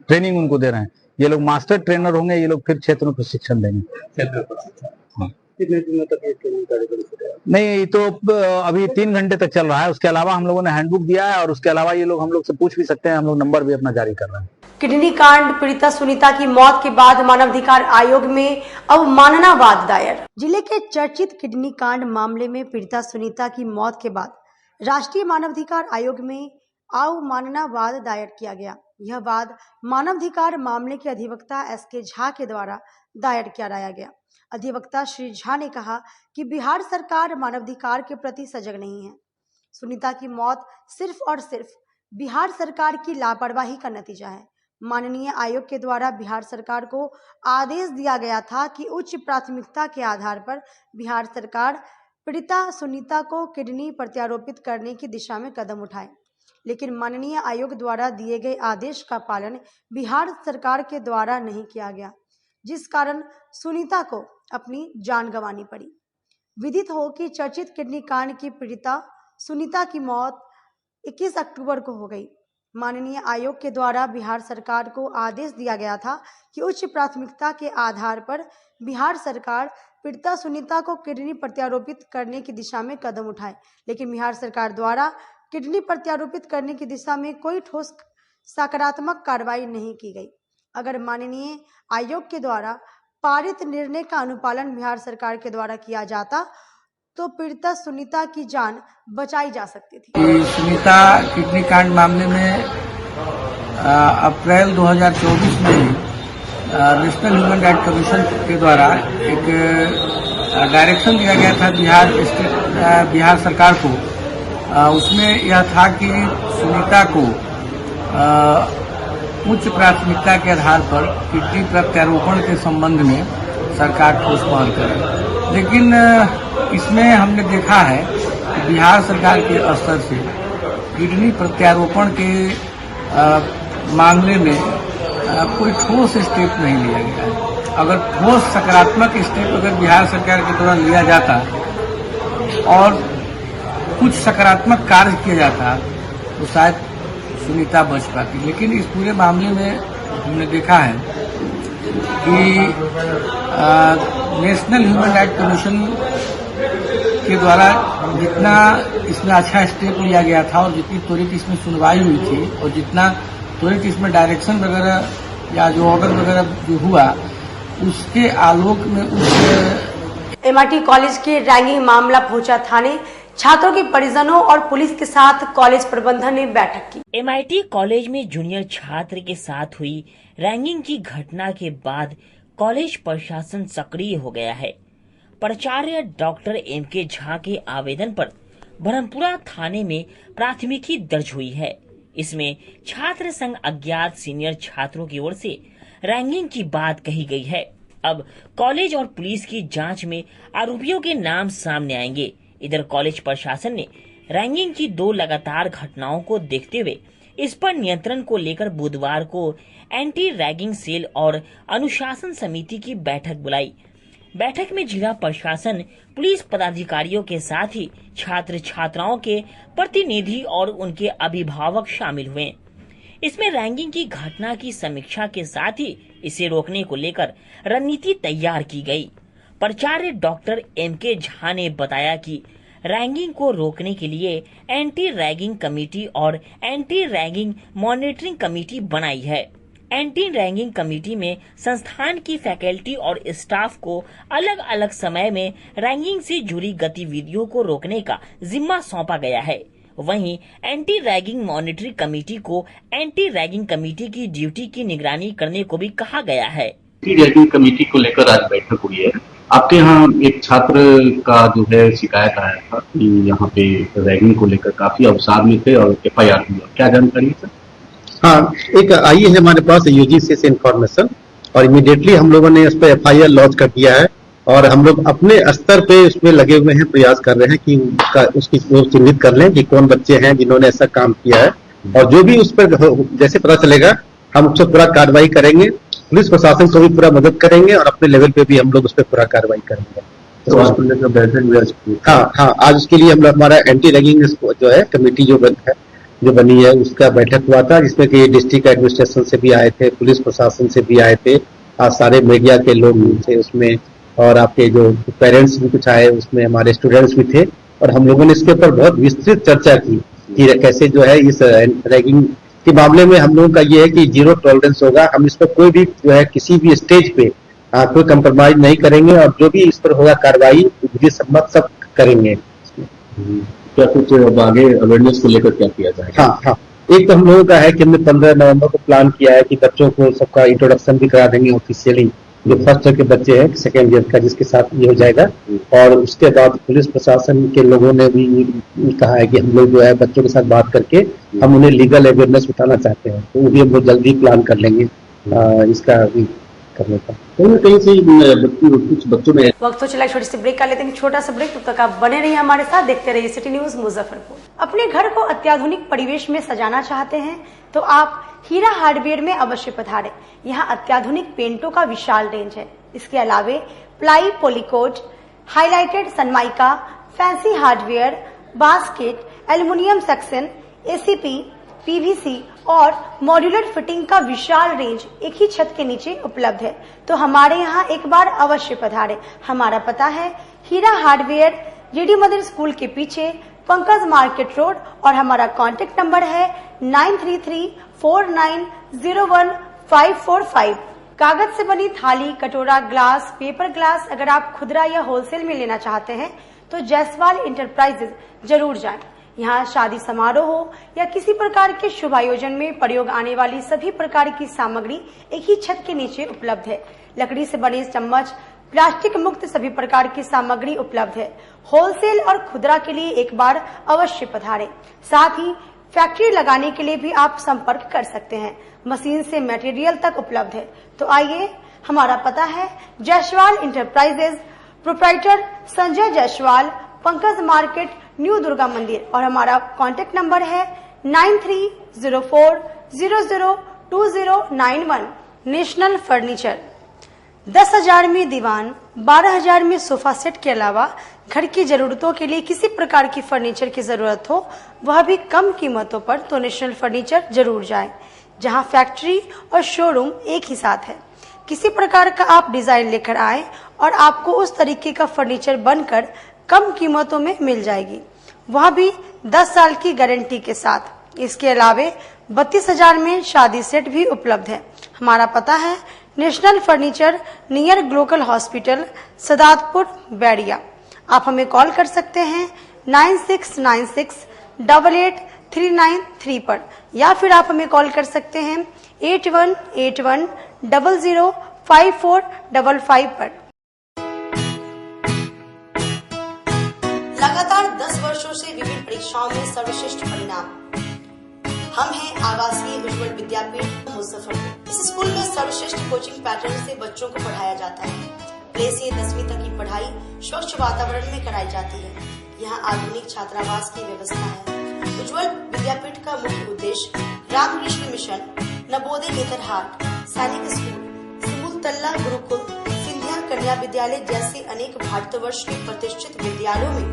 ट्रेनिंग उनको दे रहे हैं। ये लोग मास्टर ट्रेनर होंगे, ये लोग फिर क्षेत्र में प्रशिक्षण देंगे। कितने दिनों तक ये ट्रेनिंग कार्यक्रम? नहीं, तो अभी 3 घंटे तक चल रहा है। उसके अलावा हम लोगों ने हैंडबुक दिया है और उसके अलावा ये लोग हम लोग से पूछ भी सकते हैं, हम लोग नंबर भी अपना जारी कर रहे हैं। किडनी कांड पीड़िता सुनीता की मौत के बाद मानवाधिकार आयोग में अवमानना वाद दायर। जिले के चर्चित किडनी कांड मामले में पीड़िता सुनीता की मौत के बाद राष्ट्रीय मानवाधिकार आयोग में अवमानना वाद दायर किया गया। यह वाद मानवाधिकार मामले के अधिवक्ता एसके झा के द्वारा दायर कराया गया। अधिवक्ता श्री झा ने कहा कि बिहार सरकार मानवाधिकार के प्रति सजग नहीं है। सुनीता की मौत सिर्फ और सिर्फ बिहार सरकार की लापरवाही का नतीजा है। माननीय आयोग के द्वारा बिहार सरकार को आदेश दिया गया था कि उच्च प्राथमिकता के आधार पर बिहार सरकार पीड़िता सुनीता को किडनी प्रत्यारोपित करने की दिशा में कदम उठाए, लेकिन माननीय आयोग द्वारा दिए गए आदेश का पालन बिहार सरकार के द्वारा नहीं किया गया, जिस कारण सुनीता को अपनी जान गंवानी पड़ी। विदित हो कि चर्चित किडनी कांड की पीड़िता सुनीता की मौत 21 अक्टूबर को हो गई। माननीय आयोग के द्वारा बिहार सरकार को आदेश दिया गया था कि उच्च प्राथमिकता के आधार पर बिहार सरकार पीड़िता सुनीता को किडनी प्रत्यारोपित करने की दिशा में कदम उठाए, लेकिन बिहार सरकार द्वारा किडनी प्रत्यारोपित करने की दिशा में कोई ठोस सकारात्मक कार्रवाई नहीं की गई। अगर माननीय आयोग के द्वारा पारित निर्णय का अनुपालन बिहार सरकार के द्वारा किया जाता तो पीड़िता सुनीता की जान बचाई जा सकती थी। सुनीता किडनी कांड मामले में अप्रैल 2024 में नेशनल ह्यूमन राइट कमीशन के द्वारा एक डायरेक्शन दिया गया था बिहार सरकार को। उसमें यह था कि सुनीता को उच्च प्राथमिकता के आधार पर किडनी प्रत्यारोपण के संबंध में सरकार ठोस पहल करे। लेकिन इसमें हमने देखा है कि बिहार सरकार के स्तर से किडनी प्रत्यारोपण के मामले में कोई ठोस स्टेप नहीं लिया गया है। अगर ठोस सकारात्मक स्टेप अगर बिहार सरकार के द्वारा लिया जाता और कुछ सकारात्मक कार्य किया जाता तो शायद सुनीता बच पाती। लेकिन इस पूरे मामले में हमने देखा है कि नेशनल ह्यूमन राइट कमीशन के द्वारा जितना इसमें अच्छा स्टेप लिया गया था और जितनी त्वरित इसमें सुनवाई हुई थी और जितना त्वरित इसमें डायरेक्शन वगैरह या जो ऑर्डर वगैरह जो हुआ उसके आलोक में एमआईटी कॉलेज के रैगिंग मामला पहुंचा थाने। छात्रों के परिजनों और पुलिस के साथ कॉलेज प्रबंधन ने बैठक की। एमआईटी कॉलेज में जूनियर छात्र के साथ हुई रैगिंग की घटना के बाद कॉलेज प्रशासन सक्रिय हो गया है। प्राचार्य डॉक्टर एमके झा के आवेदन पर ब्रह्मपुरा थाने में प्राथमिकी दर्ज हुई है। इसमें छात्र संघ अज्ञात सीनियर छात्रों की ओर से रैगिंग की बात कही गई है। अब कॉलेज और पुलिस की जांच में आरोपियों के नाम सामने आएंगे। इधर कॉलेज प्रशासन ने रैगिंग की 2 लगातार घटनाओं को देखते हुए इस पर नियंत्रण को लेकर बुधवार को एंटी रैगिंग सेल और अनुशासन समिति की बैठक बुलाई। बैठक में जिला प्रशासन, पुलिस पदाधिकारियों के साथ ही छात्र छात्राओं के प्रतिनिधि और उनके अभिभावक शामिल हुए। इसमें रैगिंग की घटना की समीक्षा के साथ ही इसे रोकने को लेकर रणनीति तैयार की गई। प्राचार्य डॉक्टर एमके झा ने बताया कि रैगिंग को रोकने के लिए एंटी रैगिंग कमेटी और एंटी रैगिंग मॉनिटरिंग कमेटी बनाई है। एंटी रैगिंग कमेटी में संस्थान की फैकल्टी और स्टाफ को अलग अलग समय में रैगिंग से जुड़ी गतिविधियों को रोकने का जिम्मा सौंपा गया है। वहीं एंटी रैगिंग मॉनिटरिंग कमेटी को एंटी रैगिंग कमेटी की ड्यूटी की निगरानी करने को भी कहा गया है। एंटी रैगिंग कमेटी को लेकर आज बैठक हुई है। आपके यहाँ एक छात्र का जो है शिकायत आया था कि यहाँ पे रैगिंग को लेकर काफी अवसाद में थे और FIR हुआ, क्या जानकारी है सर? हाँ, एक आई है हमारे पास UGC से इन्फॉर्मेशन और इमीडिएटली हम लोगों ने इस पर FIR लॉन्च कर दिया है और हम लोग अपने स्तर पे उसमें लगे हुए हैं, प्रयास कर रहे हैं कि उसकी चिन्हित कर लें कि कौन बच्चे हैं जिन्होंने ऐसा काम किया है और जो भी उस पर जैसे पता चलेगा हम उस पर पूरा कार्रवाई करेंगे। पुलिस प्रशासन को भी पूरा मदद करेंगे और अपने लेवल पे भी हम लोग उस पर पूरा कार्रवाई करेंगे। तो हाँ, आज उसके लिए हम लोग हमारा एंटी रैगिंग जो है कमेटी जो बनी है उसका बैठक हुआ था, जिसमें कि डिस्ट्रिक्ट एडमिनिस्ट्रेशन से भी आए थे, पुलिस प्रशासन से भी आए थे, आज सारे मीडिया के लोग थे उसमें और आपके जो पेरेंट्स भी कुछ आए, उसमें हमारे स्टूडेंट्स भी थे और हम लोगों ने इसके ऊपर बहुत विस्तृत चर्चा की कि कैसे जो है इस रैगिंग के मामले में हम लोगों का ये है कि 0 टॉलरेंस होगा। हम इस पर कोई भी जो है किसी भी स्टेज पे कोई कंप्रोमाइज नहीं करेंगे और जो भी इस पर होगा कार्रवाई विधि सम्मत सब करेंगे। क्या कुछ आगे अवेयरनेस को लेकर क्या किया जाएगा? हाँ, एक तो हम लोगों का है कि हमने 15 नवंबर को प्लान किया है कि बच्चों को सबका इंट्रोडक्शन भी करा देंगे ऑफिशियली, जो फर्स्ट ईयर के बच्चे हैं, सेकेंड ईयर का जिसके साथ ये हो जाएगा। और उसके बाद पुलिस प्रशासन के लोगों ने भी कहा है कि हम लोग जो है बच्चों के साथ बात करके हम उन्हें लीगल अवेयरनेस बताना चाहते हैं, तो वो भी हम लोग जल्दी प्लान कर लेंगे इसका करने का। कहीं से कुछ बच्चों में वक्त तो चला, छोटी सी ब्रेक कर लेते हैं, छोटा सा ब्रेक। तब तक आप बने रहिए हमारे साथ, देखते रहिए सिटी न्यूज मुजफ्फरपुर। अपने घर को अत्याधुनिक परिवेश में सजाना चाहते हैं तो आप हीरा हार्डवेयर में अवश्य पधारें। यहाँ अत्याधुनिक पेंटों का विशाल रेंज है। इसके अलावे ply, पॉलीकोट, highlighted Sunmica, fancy hardware, basket, aluminium section, ACP, PVC और मॉड्यूलर फिटिंग का विशाल रेंज एक ही छत के नीचे उपलब्ध है। तो हमारे यहाँ एक बार अवश्य पधारें। हमारा पता है हीरा हार्डवेयर, GD मदर स्कूल के पीछे, पंकज मार्केट रोड और हमारा कॉन्टेक्ट नंबर है 9334901545। कागज से बनी थाली, कटोरा, ग्लास, पेपर ग्लास अगर आप खुदरा या होलसेल में लेना चाहते हैं तो जायसवाल इंटरप्राइजेज जरूर जाएं। यहाँ शादी समारोह हो या किसी प्रकार के शुभ आयोजन में प्रयोग आने वाली सभी प्रकार की सामग्री एक ही छत के नीचे उपलब्ध है। लकड़ी से बने चम्मच, प्लास्टिक मुक्त सभी प्रकार की सामग्री उपलब्ध है। होलसेल और खुदरा के लिए एक बार अवश्य पधारें। साथ ही फैक्ट्री लगाने के लिए भी आप संपर्क कर सकते हैं। मशीन से मटेरियल तक उपलब्ध है। तो आइए, हमारा पता है Jaiswal enterprises, proprietor Sanjay Jaiswal, Pankaj market, new Durga मंदिर, और हमारा कॉन्टेक्ट नंबर है 9304002091। नेशनल फर्नीचर 10,000 में दीवान, 12,000 में सोफा सेट के अलावा घर की जरूरतों के लिए किसी प्रकार की फर्नीचर की जरूरत हो, वह भी कम कीमतों पर, तो नेशनल फर्नीचर जरूर जाएं, जहां फैक्ट्री और शोरूम एक ही साथ है। किसी प्रकार का आप डिजाइन लेकर आए और आपको उस तरीके का फर्नीचर बनकर कम कीमतों में मिल जाएगी, वह भी 10 साल की गारंटी के साथ। इसके अलावे 32,000 में शादी सेट भी उपलब्ध है। हमारा पता है National Furniture, near Glocal Hospital, Sadatpur, Bairia. आप हमें कॉल कर सकते हैं 9696883993 पर, या फिर आप हमें कॉल कर सकते हैं 8181005455 पर। लगातार 10 वर्षों से विभिन्न परीक्षाओं में सर्वश्रेष्ठ परिणाम। हम हैं आवासीय उज्ज्वल विद्यापीठ मुजफ्फरपुर। इस स्कूल में सर्वश्रेष्ठ कोचिंग पैटर्न से बच्चों को पढ़ाया जाता है। प्ले से 10वीं तक की पढ़ाई स्वच्छ वातावरण में कराई जाती है। यहाँ आधुनिक छात्रावास की व्यवस्था है। उज्ज्वल विद्यापीठ का मुख्य उद्देश्य रामकृष्ण मिशन, नवोदय नेतरहाट, सैनिक स्कूल, सिमुलतल्ला गुरुकुल, सिंधिया कन्या विद्यालय जैसे अनेक भारतवर्ष के प्रतिष्ठित विद्यालयों में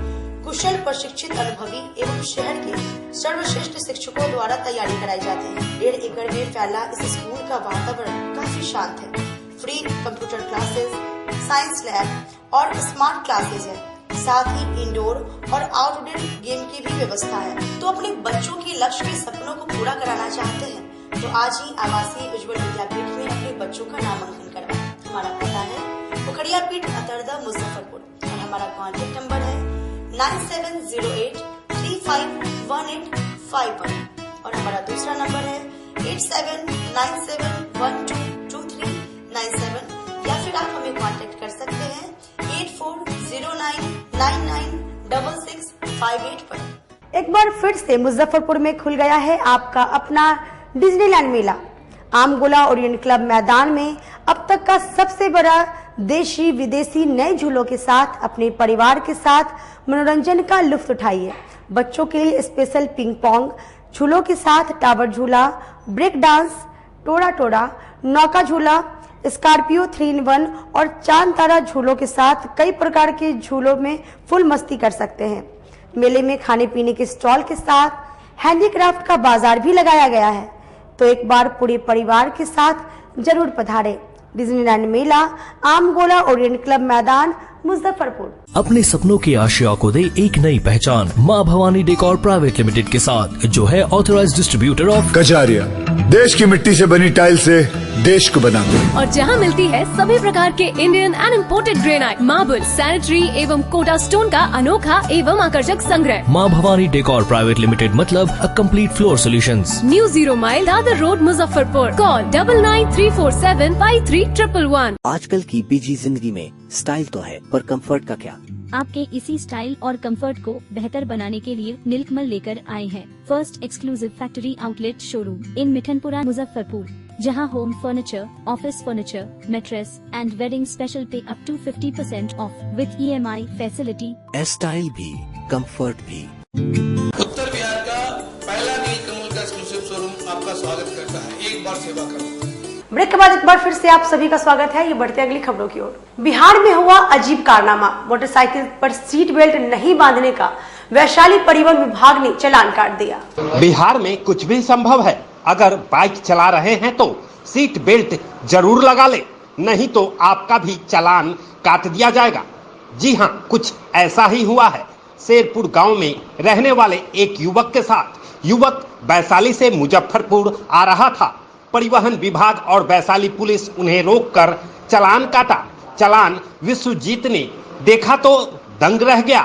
कुशल प्रशिक्षित अनुभवी एवं शहर के सर्वश्रेष्ठ शिक्षकों द्वारा तैयारी कराई जाती है। 1.5 एकड़ में फैला इस स्कूल का वातावरण काफी शांत है। Free computer classes, science lab और स्मार्ट क्लासेस है। साथ ही इंडोर और आउटडोर गेम की भी व्यवस्था है। तो अपने बच्चों के लक्ष्य के सपनों को पूरा कराना चाहते हैं तो आज ही आवासीय उज्ज्वल विद्यापीठ में अपने बच्चों का नामांकन करवाएं। हमारा पता है पोखरिया पीठ, अतरदा, मुजफ्फरपुर, और हमारा कॉन्टेक्ट नंबर है 9708351851, और हमारा दूसरा नंबर है 8797122397, या फिर आप हमें कांटेक्ट कर सकते हैं 8409996658 पर। एक बार फिर से मुजफ्फरपुर में खुल गया है आपका अपना डिज्नीलैंड मेला। आमगोला ओरिएंट क्लब मैदान में अब तक का सबसे बड़ा देशी विदेशी नए झूलों के साथ अपने परिवार के साथ मनोरंजन का लुत्फ उठाइए। बच्चों के लिए स्पेशल पिंग पोंग झूलों के साथ टावर झूला, ब्रेक डांस, टोरा टोरा, नौका झूला, स्कॉर्पियो 3-in-1 और चांद तारा झूलों के साथ कई प्रकार के झूलों में फुल मस्ती कर सकते हैं। मेले में खाने पीने के स्टॉल के साथ हैंडीक्राफ्ट का बाजार भी लगाया गया है। तो एक बार पूरे परिवार के साथ जरूर पधारें। डिज्नीलैंड मेला, आमगोला ओरिएंट क्लब मैदान, मुजफ्फरपुर। अपने सपनों की आशिया को दे एक नई पहचान माँ भवानी डेकोर प्राइवेट लिमिटेड के साथ, जो है ऑथराइज्ड डिस्ट्रीब्यूटर ऑफ कजारिया। देश की मिट्टी से बनी टाइल से देश को बनाते, और जहां मिलती है सभी प्रकार के Indian and imported granite, marble, sanitary एवं कोटा स्टोन का अनोखा एवं आकर्षक संग्रह। माँ भवानी डेकोर प्राइवेट लिमिटेड मतलब a complete floor solutions. New 0 mile Dadar road, Muzaffarpur. Call 9934753111। आजकल की बिजी जिंदगी में स्टाइल तो है, पर कंफर्ट का क्या? आपके इसी स्टाइल और कंफर्ट को बेहतर बनाने के लिए नीलकमल लेकर आए हैं first exclusive factory outlet showroom in Mithanpura, Muzaffarpur, जहां home furniture, office furniture, mattress and wedding special पे up to 50% off with EMI facility. Style भी, कंफर्ट भी। उत्तर बिहार का पहला नीलकमल का एक्सक्लूसिव शोरूम आपका स्वागत करता है। एक बार सेवा करो। ब्रेक के बाद एक बार फिर से आप सभी का स्वागत है। ये बढ़ते अगली खबरों की ओर। बिहार में हुआ अजीब कारनामा, मोटरसाइकिल पर सीट बेल्ट नहीं बांधने का वैशाली परिवहन विभाग ने चालान काट दिया। बिहार में कुछ भी संभव है। अगर बाइक चला रहे हैं तो सीट बेल्ट जरूर लगा ले, नहीं तो आपका भी चालान काट दिया जाएगा। जी हाँ, कुछ ऐसा ही हुआ है। शेरपुर गांव में रहने वाले एक युवक के साथ युवक वैशाली से मुजफ्फरपुर आ रहा था। परिवहन विभाग और वैशाली पुलिस उन्हें रोककर चालान काटा। चालान विश्वजीत ने देखा तो दंग रह गया।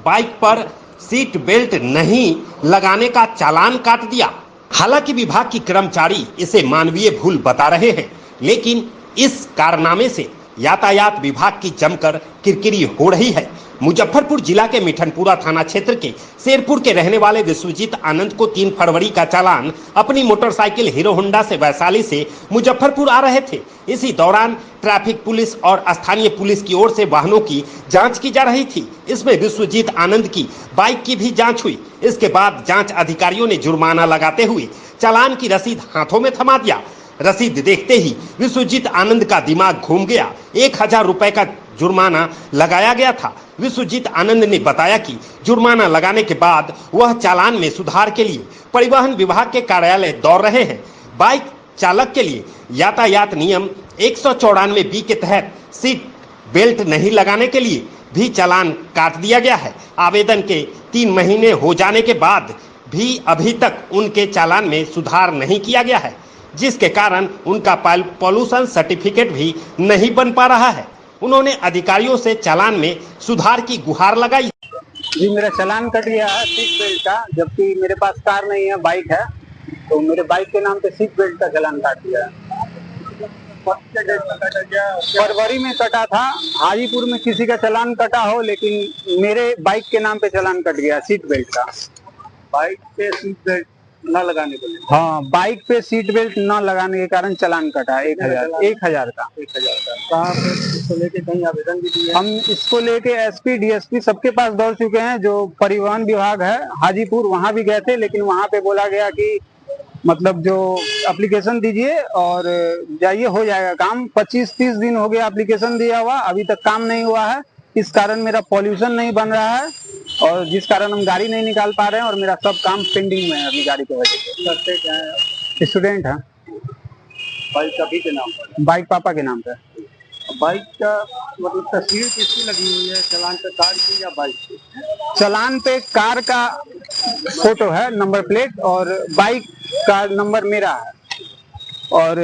बाइक पर सीट बेल्ट नहीं लगाने का चालान काट दिया। हालांकि विभाग की कर्मचारी इसे मानवीय भूल बता रहे हैं, लेकिन इस कारनामे से यातायात विभाग की जमकर किरकिरी हो रही है। मुजफ्फरपुर जिला के मिठनपुरा थाना क्षेत्र के शेरपुर के रहने वाले विश्वजीत आनंद को 3 फरवरी का चालान अपनी मोटरसाइकिल हीरो होंडा से वैशाली से मुजफ्फरपुर आ रहे थे। इसी दौरान ट्रैफिक पुलिस और स्थानीय पुलिस की ओर से वाहनों की जांच की जा रही थी। इसमें विश्वजीत आनंद की बाइक की भी जांच हुई। इसके बाद जांच अधिकारियों ने जुर्माना लगाते हुए चालान की रसीद हाथों में थमा दिया। रसीद देखते ही विश्वजीत आनंद का दिमाग घूम गया। 1000 रुपए का जुर्माना लगाया गया था। विश्वजीत आनंद ने बताया कि जुर्माना लगाने के बाद वह चालान में सुधार के लिए परिवहन विभाग के कार्यालय दौड़ रहे हैं। बाइक चालक के लिए यातायात नियम 194B के तहत सीट बेल्ट नहीं लगाने के लिए भी चालान काट दिया गया है। आवेदन के 3 महीने हो जाने के बाद भी अभी तक उनके चालान में सुधार नहीं किया गया है, जिसके कारण उनका पॉल्यूशन सर्टिफिकेट भी नहीं बन पा रहा है। उन्होंने अधिकारियों से चालान में सुधार की गुहार लगाई। जी, मेरा चालान कट गया है सीट बेल्ट का, जबकि मेरे पास कार नहीं है, बाइक है, तो मेरे बाइक के नाम पे सीट बेल्ट का चालान काट दिया है। फरवरी में कटा था। हाजीपुर में किसी का चालान कटा हो, लेकिन मेरे बाइक के नाम पे चालान कट गया सीट बेल्ट का। बाइक पे सीट बेल्ट न लगाने के लिए? हाँ, बाइक पे सीट बेल्ट न लगाने के कारण चालान कटा 1000 का। कहाँ पे इसको लेके कहीं आवेदन भी दिए? हम इसको लेके SP DSP सबके पास दौड़ चुके हैं। जो परिवहन विभाग है हाजीपुर, वहाँ भी गए थे, लेकिन वहाँ पे बोला गया कि मतलब जो एप्लीकेशन दीजिए और जाइए, हो जाएगा काम। 25-30 दिन हो गया एप्लीकेशन दिया हुआ, अभी तक काम नहीं हुआ है। इस कारण मेरा पॉल्यूशन नहीं बन रहा है और जिस कारण हम गाड़ी नहीं निकाल पा रहे हैं और मेरा सब काम पेंडिंग में है अभी गाड़ी की वजह से। करते क्या है? स्टूडेंट है। बाइक अभी के नाम पर? बाइक पापा के नाम पे। बाइक का मतलब तस्वीर किसकी लगी हुई है? चालान पे कार की या बाइक की? चालान पे कार का फोटो है, नंबर प्लेट, और बाइक का नंबर मेरा है, और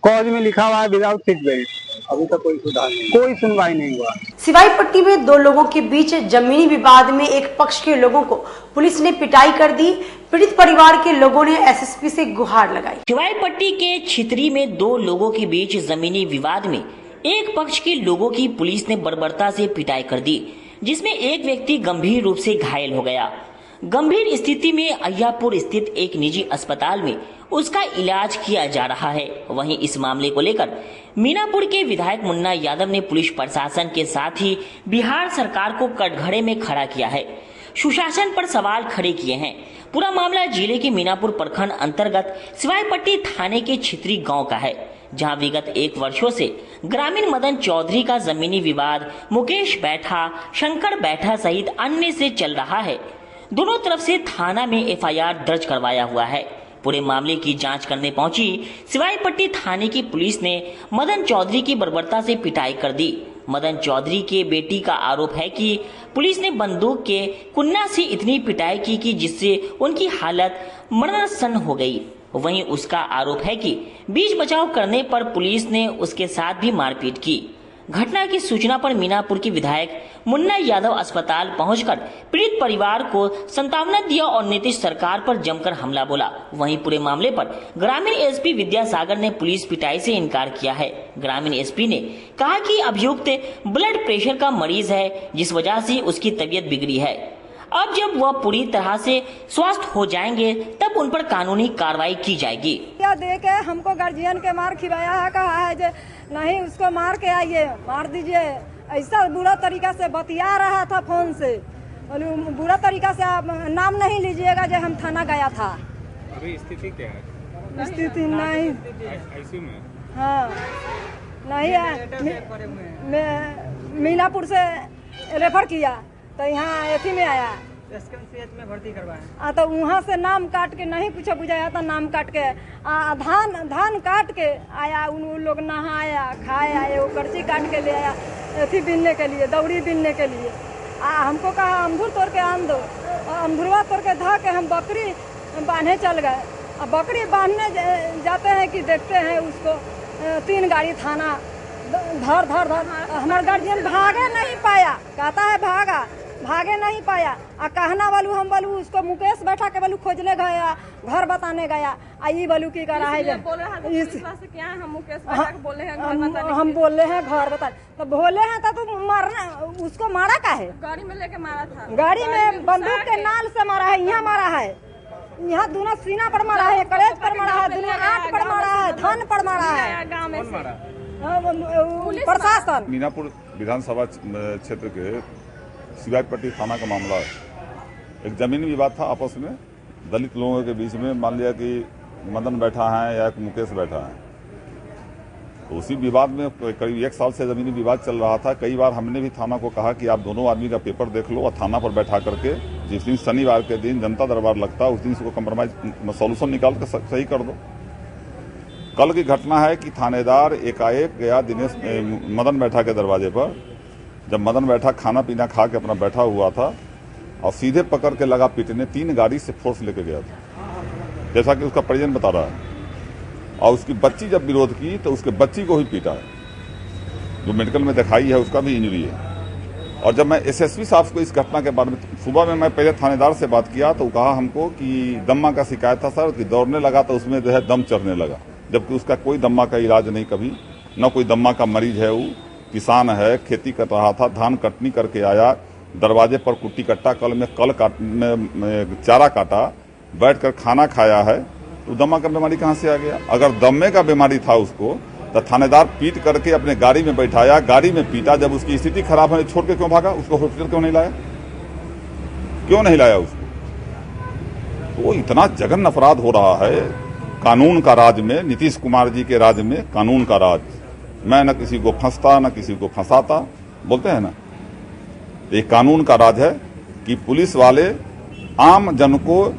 कॉज में लिखा हुआ है विदाउट सीट बेल्ट। अभी तक कोई सुधार नहीं, कोई सुनवाई नहीं हुआ। सिवाई पट्टी में 2 लोगों के बीच जमीनी विवाद में एक पक्ष के लोगों को पुलिस ने पिटाई कर दी। पीड़ित परिवार के लोगों ने SSP से गुहार लगाई। सिवाई पट्टी के छितरी में 2 लोगों के बीच जमीनी विवाद में एक पक्ष के लोगों की पुलिस ने बर्बरता से पिटाई कर दी, जिसमें एक व्यक्ति गंभीर रूप से घायल हो गया। गंभीर स्थिति में अय्यापुर स्थित एक निजी अस्पताल में उसका इलाज किया जा रहा है। वहीं इस मामले को लेकर मीनापुर के विधायक मुन्ना यादव ने पुलिस प्रशासन के साथ ही बिहार सरकार को कटघरे में खड़ा किया है, सुशासन पर सवाल खड़े किए हैं। पूरा मामला जिले के मीनापुर प्रखंड अंतर्गत सिवाईपट्टी थाने के छितरी गांव का है, जहां विगत 1 वर्षों से ग्रामीण मदन चौधरी का जमीनी विवाद मुकेश बैठा, शंकर बैठा सहित अन्य से चल रहा है। दोनों तरफ से थाना में FIR दर्ज करवाया हुआ है। पूरे मामले की जांच करने पहुंची सिवाईपट्टी थाने की पुलिस ने मदन चौधरी की बर्बरता से पिटाई कर दी। मदन चौधरी के बेटी का आरोप है कि पुलिस ने बंदूक के कुन्ना से इतनी पिटाई की कि जिससे उनकी हालत मरणासन हो गई। वहीं उसका आरोप है कि बीच बचाव करने पर पुलिस ने उसके साथ भी मारपीट की। घटना की सूचना पर मीनापुर के विधायक मुन्ना यादव अस्पताल पहुंचकर पीड़ित परिवार को सांत्वना दिया और नीतीश सरकार पर जमकर हमला बोला। वहीं पूरे मामले पर ग्रामीण SP विद्यासागर ने पुलिस पिटाई से इनकार किया है। ग्रामीण SP ने कहा कि अभियुक्त ब्लड प्रेशर का मरीज है, जिस वजह से उसकी तबीयत बिगड़ी है। अब जब वह पूरी तरह से स्वस्थ हो जाएंगे तब उन पर कानूनी कार्रवाई की जाएगी। क्या दे के हमको गार्जियन के मार खिलाया है, कहा है नहीं उसको मार के आइए, मार दीजिए। ऐसा बुरा तरीका से बतिया रहा था फोन से, बुरा तरीका से आप नाम नहीं लीजिएगा जो हम थाना गया था। अभी स्थिति क्या है? स्थिति नहीं ICU में? हाँ नहीं है। मीनापुर से रेफर किया तो यहाँ एथी में आया, में भर्ती करवाया। तो वहाँ से नाम काट के नहीं कुछ बुझाया था, नाम काट के धान काट के आया। उन लोग नहाया खाया, वो पर्ची काट के ले आया एथी बीनने के लिए, दौड़ी बीनने के लिए। हमको कहा अमधुर तोड़ के आन दो, अमधुरवा तोड़ के धा के हम बकरी बांधे चल गए। अब बकरी बांधने जाते हैं कि देखते हैं उसको 3 गाड़ी थाना धर धर धर। हमारा गार्जियन भागे नहीं पाया, कहता है भागे नहीं पाया। कहना वालू हम बोलू उसको मुकेश बैठा के बोलू खोजने गया, घर बताने गया। आई बोलू की करा है हम बोले हैं घर बता। तो बोले हैं तो मारना उसको मारा का है? गाड़ी में लेके मारा था। गाड़ी में बंदूक के नाल से मारा है। यहाँ मारा है, यहाँ दोनों सीना पर मारा है, कलेज पर मारा है, दोनों आंख पर मारा है, धन पर मारा है। गाँव में प्रशासन मीनापुर विधानसभा क्षेत्र के शिवाजपट्टी थाना का मामला है। एक जमीनी विवाद था आपस में दलित लोगों के बीच में। मान लिया कि मदन बैठा है या मुकेश बैठा है, तो उसी विवाद में करीब 1 साल से जमीनी विवाद चल रहा था। कई बार हमने भी थाना को कहा कि आप दोनों आदमी का पेपर देख लो और थाना पर बैठा करके जिस दिन शनिवार के दिन जनता दरबार लगता है उस दिन इसको कंप्रोमाइज सॉल्यूशन निकाल कर सही कर दो। कल की घटना है कि थानेदार एकाएक गया मदन बैठा के दरवाजे पर। जब मदन बैठा खाना पीना खा के अपना बैठा हुआ था और सीधे पकड़ के लगा पीटने। 3 गाड़ी से फोर्स लेके गया था, जैसा कि उसका परिजन बता रहा है। और उसकी बच्ची जब विरोध की तो उसके बच्ची को ही पीटा है, जो मेडिकल में दिखाई है उसका भी इंजरी है। और जब मैं एसएसपी साहब को इस घटना के बारे में सुबह में मैं पहले थानेदार से बात किया तो कहा हमको कि दम्मा का शिकायत था सर, कि दौड़ने लगा तो उसमें जो है दम चढ़ने लगा, जबकि उसका कोई दम्मा का इलाज नहीं, कभी न कोई दम्मा का मरीज है। वो किसान है, खेती कर रहा था, धान कटनी करके आया, दरवाजे पर कुट्टी कट्टा में चारा काटा, बैठकर खाना खाया है, तो दम्मा का बीमारी कहाँ से आ गया? अगर दम्मे का बीमारी था उसको तो थानेदार पीट करके अपने गाड़ी में बैठाया, गाड़ी में पीटा। जब उसकी स्थिति खराब होने छोड़ के क्यों भागा? उसको हॉस्पिटल क्यों नहीं लाया उसको? तो इतना जघन्य अपराध हो रहा है कानून का राज में, नीतीश कुमार जी के राज में कानून का राज। मैं न किसी को फंसता न किसी को फंसाता, बोलते हैं ना, ये कानून का राज है कि पुलिस वाले आम जन को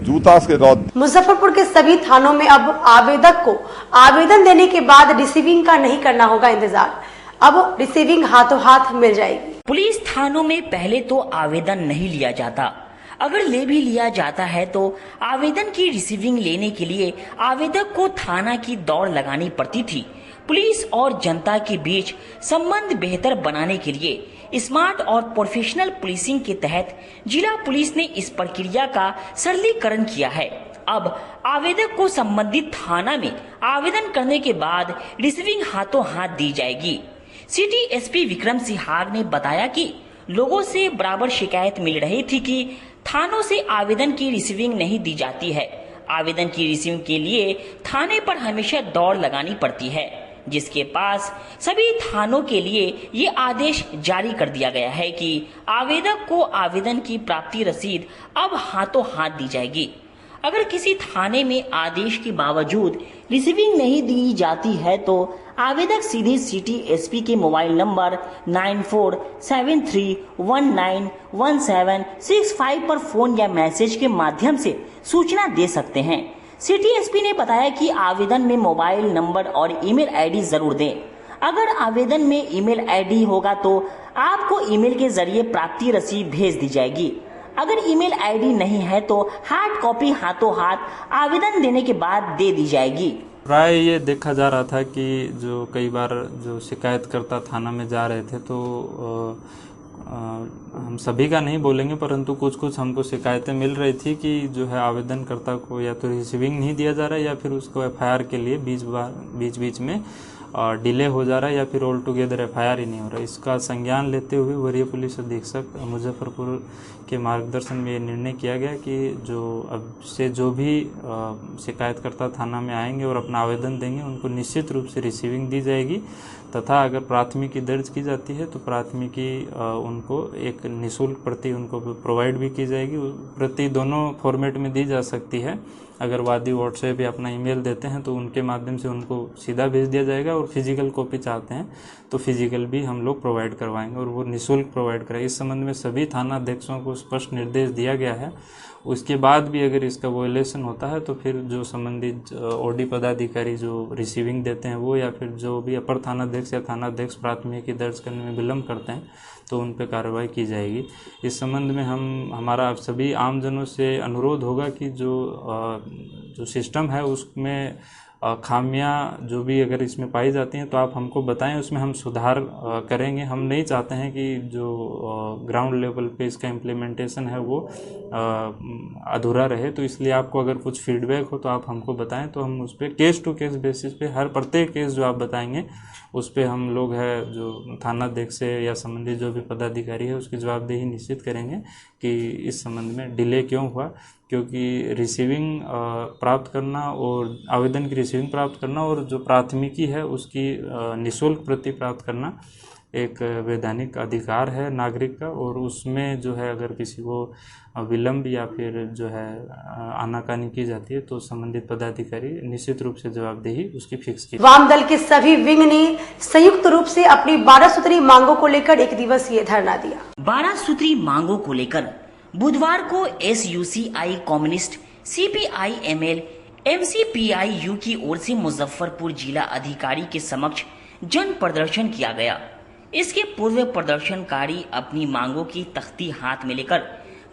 जूता से रौद। मुजफ्फरपुर के सभी थानों में अब आवेदक को आवेदन देने के बाद रिसीविंग का नहीं करना होगा इंतजार, अब रिसीविंग हाथों हाथ मिल जाएगी। पुलिस थानों में पहले तो आवेदन नहीं लिया जाता, अगर ले भी लिया जाता है तो आवेदन की रिसीविंग लेने के लिए आवेदक को थाना की दौड़ लगानी पड़ती थी। पुलिस और जनता के बीच संबंध बेहतर बनाने के लिए स्मार्ट और प्रोफेशनल पुलिसिंग के तहत जिला पुलिस ने इस प्रक्रिया का सरलीकरण किया है। अब आवेदक को संबंधित थाना में आवेदन करने के बाद रिसीविंग हाथों हाथ दी जाएगी। सिटी एसपी विक्रम सिहाग ने बताया कि लोगों से बराबर शिकायत मिल रही थी कि थानों से आवेदन की रिसीविंग नहीं दी जाती है। आवेदन की रिसीविंग के लिए थाने पर हमेशा दौड़ लगानी पड़ती है, जिसके पास सभी थानों के लिए ये आदेश जारी कर दिया गया है कि आवेदक को आवेदन की प्राप्ति रसीद अब हाथों हाथ दी जाएगी। अगर किसी थाने में आदेश के बावजूद रिसीविंग नहीं दी जाती है तो आवेदक सीधे सिटी एसपी के मोबाइल नंबर 9473191765 पर फोन या मैसेज के माध्यम से सूचना दे सकते हैं। सिटी एसपी ने बताया कि आवेदन में मोबाइल नंबर और ईमेल आईडी जरूर दें। अगर आवेदन में ईमेल आईडी होगा तो आपको ईमेल के जरिए प्राप्ति रसीद भेज दी जाएगी। अगर ईमेल आईडी नहीं है तो हार्ड कॉपी हाथों हाथ आवेदन देने के बाद दे दी जाएगी। प्राय ये देखा जा रहा था कि जो कई बार जो शिकायतकर्ता थाना में जा रहे थे तो हम सभी का नहीं बोलेंगे, परंतु कुछ हमको शिकायतें मिल रही थी कि जो है आवेदनकर्ता को या तो रिसीविंग नहीं दिया जा रहा है या फिर उसको एफआईआर के लिए बीच में डिले हो जा रहा है या फिर ऑल टुगेदर एफआईआर ही नहीं हो रहा है। इसका संज्ञान लेते हुए वरीय पुलिस अधीक्षक मुजफ्फरपुर के मार्गदर्शन में ये निर्णय किया गया कि जो अब से जो भी शिकायतकर्ता थाना में आएंगे और अपना आवेदन देंगे उनको निश्चित रूप से रिसीविंग दी जाएगी तथा अगर प्राथमिकी दर्ज की जाती है तो प्राथमिकी उनको एक निःशुल्क प्रति उनको प्रोवाइड भी की जाएगी। प्रति दोनों फॉर्मेट में दी जा सकती है। अगर वादी व्हाट्सएप या अपना ईमेल देते हैं तो उनके माध्यम से उनको सीधा भेज दिया जाएगा और फिजिकल कॉपी चाहते हैं तो फिजिकल भी हम लोग प्रोवाइड करवाएंगे और वो निःशुल्क प्रोवाइड कराएंगे। इस संबंध में सभी थाना अध्यक्षों को स्पष्ट निर्देश दिया गया है उसके बाद भी अगर इसका वोलेशन होता है तो फिर जो संबंधित ओडी पदाधिकारी जो रिसीविंग देते हैं वो, या फिर जो भी अपर थानाध्यक्ष या थानाध्यक्ष प्राथमिकी दर्ज करने में विलम्ब करते हैं तो उन पर कार्रवाई की जाएगी। इस संबंध में हमारा सभी आमजनों से अनुरोध होगा कि जो सिस्टम है उसमें खामियां जो भी अगर इसमें पाई जाती हैं तो आप हमको बताएं, उसमें हम सुधार करेंगे। हम नहीं चाहते हैं कि जो ग्राउंड लेवल पे इसका इम्प्लीमेंटेशन है वो अधूरा रहे, तो इसलिए आपको अगर कुछ फीडबैक हो तो आप हमको बताएं, तो हम उस पर केस टू केस बेसिस पे हर प्रत्येक केस जो आप बताएंगे उस पर हम लोग है जो थानाध्यक्ष से या संबंधित जो भी पदाधिकारी है उसकी जवाबदेही निश्चित करेंगे कि इस संबंध में डिले क्यों हुआ, क्योंकि रिसीविंग प्राप्त करना और आवेदन की रिसीविंग प्राप्त करना और जो प्राथमिकी है उसकी निःशुल्क प्रति प्राप्त करना एक वैधानिक अधिकार है नागरिक का, और उसमें जो है अगर किसी को विलंब या फिर जो है आनाकानी की जाती है तो संबंधित पदाधिकारी निश्चित रूप से जवाबदेही उसकी फिक्स की। वाम दल के सभी विंग ने संयुक्त रूप से अपनी 12 सूत्री मांगों को लेकर एक दिवसीय धरना दिया। 12 सूत्री मांगों को लेकर बुधवार को SUCI communist, CPI ML, MCPIU की ओर से मुजफ्फरपुर जिला अधिकारी के समक्ष जन प्रदर्शन किया गया। इसके पूर्व प्रदर्शनकारी अपनी मांगों की तख्ती हाथ में लेकर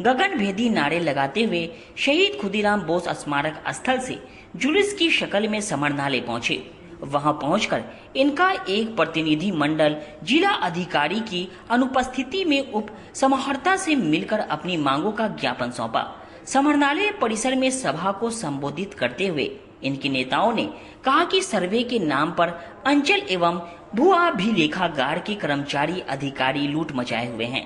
गगनभेदी नारे लगाते हुए शहीद खुदीराम बोस स्मारक स्थल से जुलूस की शक्ल में समरनाले पहुंचे। वहां पहुंचकर इनका एक प्रतिनिधि मंडल जिला अधिकारी की अनुपस्थिति में उप समाहर्ता से मिलकर अपनी मांगों का ज्ञापन सौंपा। समरनालय परिसर में सभा को संबोधित करते हुए इनके नेताओं ने कहा कि सर्वे के नाम पर अंचल एवं भू अभिलेखागार के कर्मचारी अधिकारी लूट मचाए हुए हैं।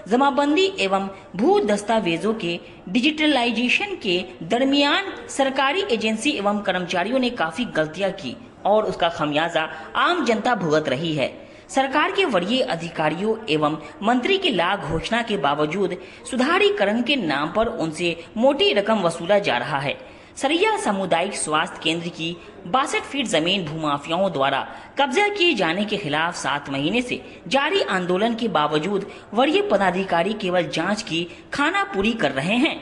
जमाबंदी एवं भू दस्तावेजों के डिजिटलाइजेशन के दरमियान सरकारी एजेंसी एवं कर्मचारियों ने काफी गलतियां की और उसका खमियाजा आम जनता भुगत रही है। सरकार के वरीय अधिकारियों एवं मंत्री की लाभ घोषणा के बावजूद सुधारीकरण के नाम पर उनसे मोटी रकम वसूला जा रहा है। सरिया सामुदायिक स्वास्थ्य केंद्र की 62 फीट जमीन भूमाफियाओं द्वारा कब्जा किए जाने के खिलाफ 7 महीने से जारी आंदोलन के बावजूद वरीय पदाधिकारी केवल जांच की खानापुरी कर रहे हैं।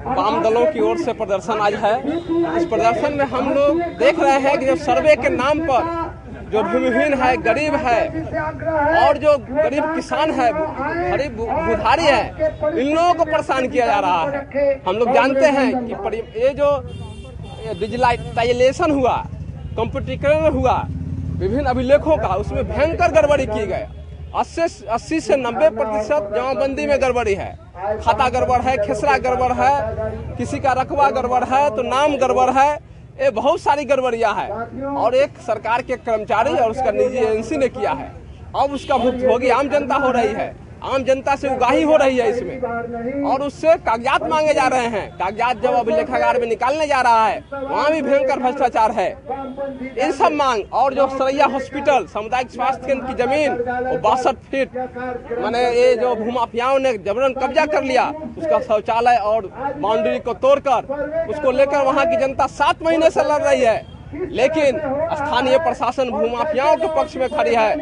वाम दलों की ओर से प्रदर्शन आज है। इस प्रदर्शन में हम लोग देख रहे हैं कि जो सर्वे के नाम पर जो भूमिहीन है, गरीब है और जो गरीब किसान है, गरीब बुधारी है, इन लोगों को परेशान किया जा रहा है। हम लोग जानते हैं कि ये जो डिजिटलाइजेशन हुआ, कंप्यूटरीकरण हुआ विभिन्न अभिलेखों का, उसमें भयंकर गड़बड़ी की गई। 80 से 90% जमाबंदी में गड़बड़ी है, खाता गड़बड़ है, खेसरा गड़बड़ है, किसी का रकबा गड़बड़ है तो नाम गड़बड़ है, ये बहुत सारी गड़बड़ियां है और एक सरकार के कर्मचारी और उसका निजी एजेंसी ने किया है। अब उसका भुगतान आम जनता हो रही है, आम जनता से उगाही हो रही है इसमें, और उससे कागजात मांगे जा रहे हैं। कागजात जब अभिलेखागार में निकालने जा रहा है वहाँ भी भयंकर भ्रष्टाचार है। इन सब मांग और जो सरैया हॉस्पिटल सामुदायिक स्वास्थ्य केंद्र की जमीन वो 62 फीट माने ये जो भूमाफियाओं ने जबरन कब्जा कर लिया, उसका शौचालय और बाउंड्री को तोड़कर उसको लेकर वहाँ की जनता 7 महीने से लड़ रही है, लेकिन स्थानीय प्रशासन भूमाफियाओं के पक्ष में खड़ी है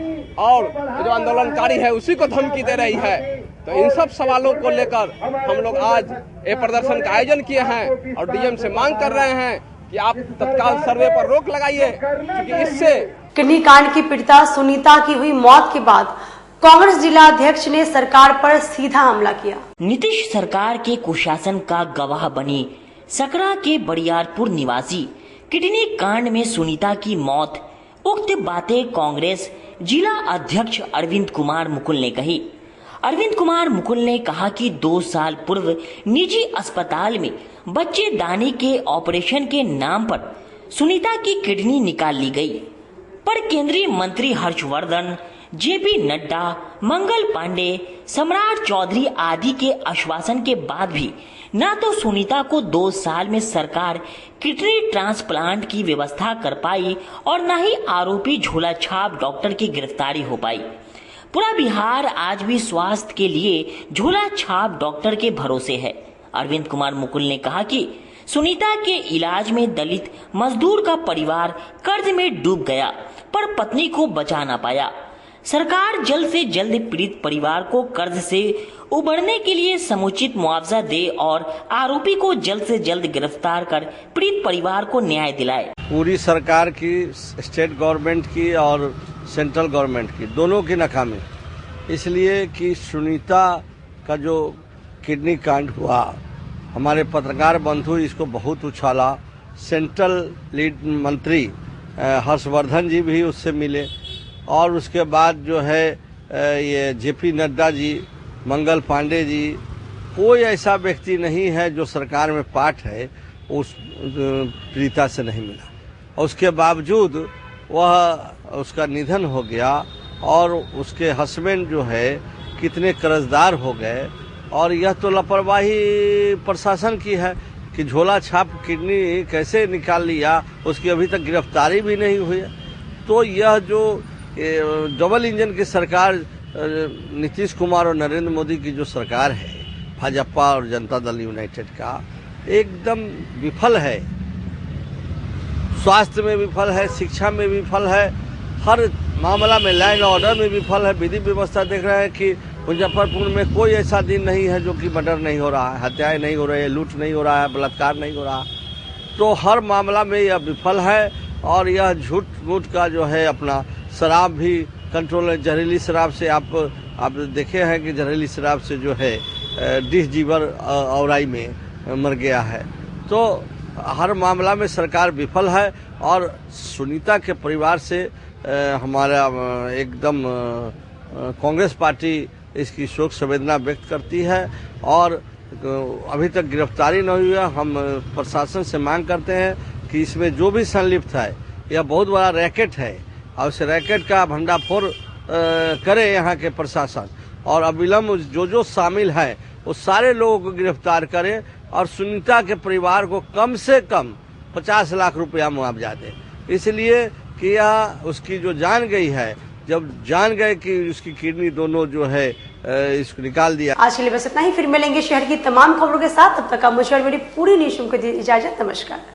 और जो आंदोलनकारी है उसी को धमकी दे रही है। तो इन सब सवालों को लेकर हम लोग आज ये प्रदर्शन का आयोजन किए हैं और डीएम से मांग कर रहे हैं कि आप तत्काल सर्वे पर रोक लगाइए, क्योंकि इससे किडनी कांड की पीड़िता सुनीता की हुई मौत के बाद कांग्रेस जिला अध्यक्ष ने सरकार पर सीधा हमला किया। नीतीश सरकार के कुशासन का गवाह बनी सकरा के बड़ियारपुर निवासी किडनी कांड में सुनीता की मौत। उक्त बातें कांग्रेस जिला अध्यक्ष अरविंद कुमार मुकुल ने कही। अरविंद कुमार मुकुल ने कहा कि 2 साल पूर्व निजी अस्पताल में बच्चेदानी के ऑपरेशन के नाम पर सुनीता की किडनी निकाल ली गई, पर केंद्रीय मंत्री हर्षवर्धन, जेपी नड्डा, मंगल पांडे, सम्राट चौधरी आदि के आश्वासन के बाद भी न तो सुनीता को 2 साल में सरकार किडनी ट्रांसप्लांट की व्यवस्था कर पाई और न ही आरोपी झोला छाप डॉक्टर की गिरफ्तारी हो पाई। पूरा बिहार आज भी स्वास्थ्य के लिए झोला छाप डॉक्टर के भरोसे है। अरविंद कुमार मुकुल ने कहा कि सुनीता के इलाज में दलित मजदूर का परिवार कर्ज में डूब गया, पर पत्नी को बचा न पाया। सरकार जल्द से जल्द पीड़ित परिवार को कर्ज से उबरने के लिए समुचित मुआवजा दे और आरोपी को जल्द से जल्द गिरफ्तार कर पीड़ित परिवार को न्याय दिलाए। पूरी सरकार की, स्टेट गवर्नमेंट की और सेंट्रल गवर्नमेंट की, दोनों की नाकामी, इसलिए कि सुनीता का जो किडनी कांड हुआ, हमारे पत्रकार बंधु इसको बहुत उछाला। सेंट्रल लीड मंत्री हर्षवर्धन जी भी उससे मिले और उसके बाद जो है ये जेपी नड्डा जी, मंगल पांडे जी, कोई ऐसा व्यक्ति नहीं है जो सरकार में पार्ट है उस पीड़िता से नहीं मिला। और उसके बावजूद वह उसका निधन हो गया और उसके हस्बैंड जो है कितने कर्जदार हो गए। और यह तो लापरवाही प्रशासन की है कि झोला छाप किडनी कैसे निकाल लिया, उसकी अभी तक गिरफ्तारी भी नहीं हुई है। तो यह जो डबल इंजन की सरकार नीतीश कुमार और नरेंद्र मोदी की जो सरकार है, भाजपा और जनता दल यूनाइटेड का, एकदम विफल है। स्वास्थ्य में विफल है, शिक्षा में विफल है, हर मामला में, लैंड ऑर्डर में विफल है। विधि व्यवस्था देख रहे हैं कि मुजफ्फरपुर में कोई ऐसा दिन नहीं है जो कि मर्डर नहीं हो रहा है, हत्याएं नहीं हो रही है, लूट नहीं हो रहा है, बलात्कार नहीं हो रहा। तो हर मामला में यह विफल है। और यह झूठ मूठ का जो है अपना शराब भी कंट्रोल है। जहरीली शराब से आप देखे हैं कि जहरीली शराब से जो है डिसजीवर औराई में मर गया है। तो हर मामला में सरकार विफल है। और सुनीता के परिवार से हमारा एकदम कांग्रेस पार्टी इसकी शोक संवेदना व्यक्त करती है और अभी तक गिरफ्तारी नहीं हुई है। हम प्रशासन से मांग करते हैं कि इसमें जो भी संलिप्त है, यह बहुत बड़ा रैकेट है और उस रैकेट का भंडाफोड़ करे यहाँ के प्रशासन और अविलंब जो शामिल है उस सारे लोगों को गिरफ्तार करे और सुनीता के परिवार को कम से कम 50 लाख रुपया मुआवजा दे। इसलिए कि यह उसकी जो जान गई है, जब जान गए कि उसकी किडनी दोनों जो है इसको निकाल दिया। आज के लिए बस इतना ही, फिर मिलेंगे शहर की तमाम खबरों के साथ। तब तक आप मुझे और मेरी पूरी न्यूज़ टीम को दीजिए इजाजत। नमस्कार।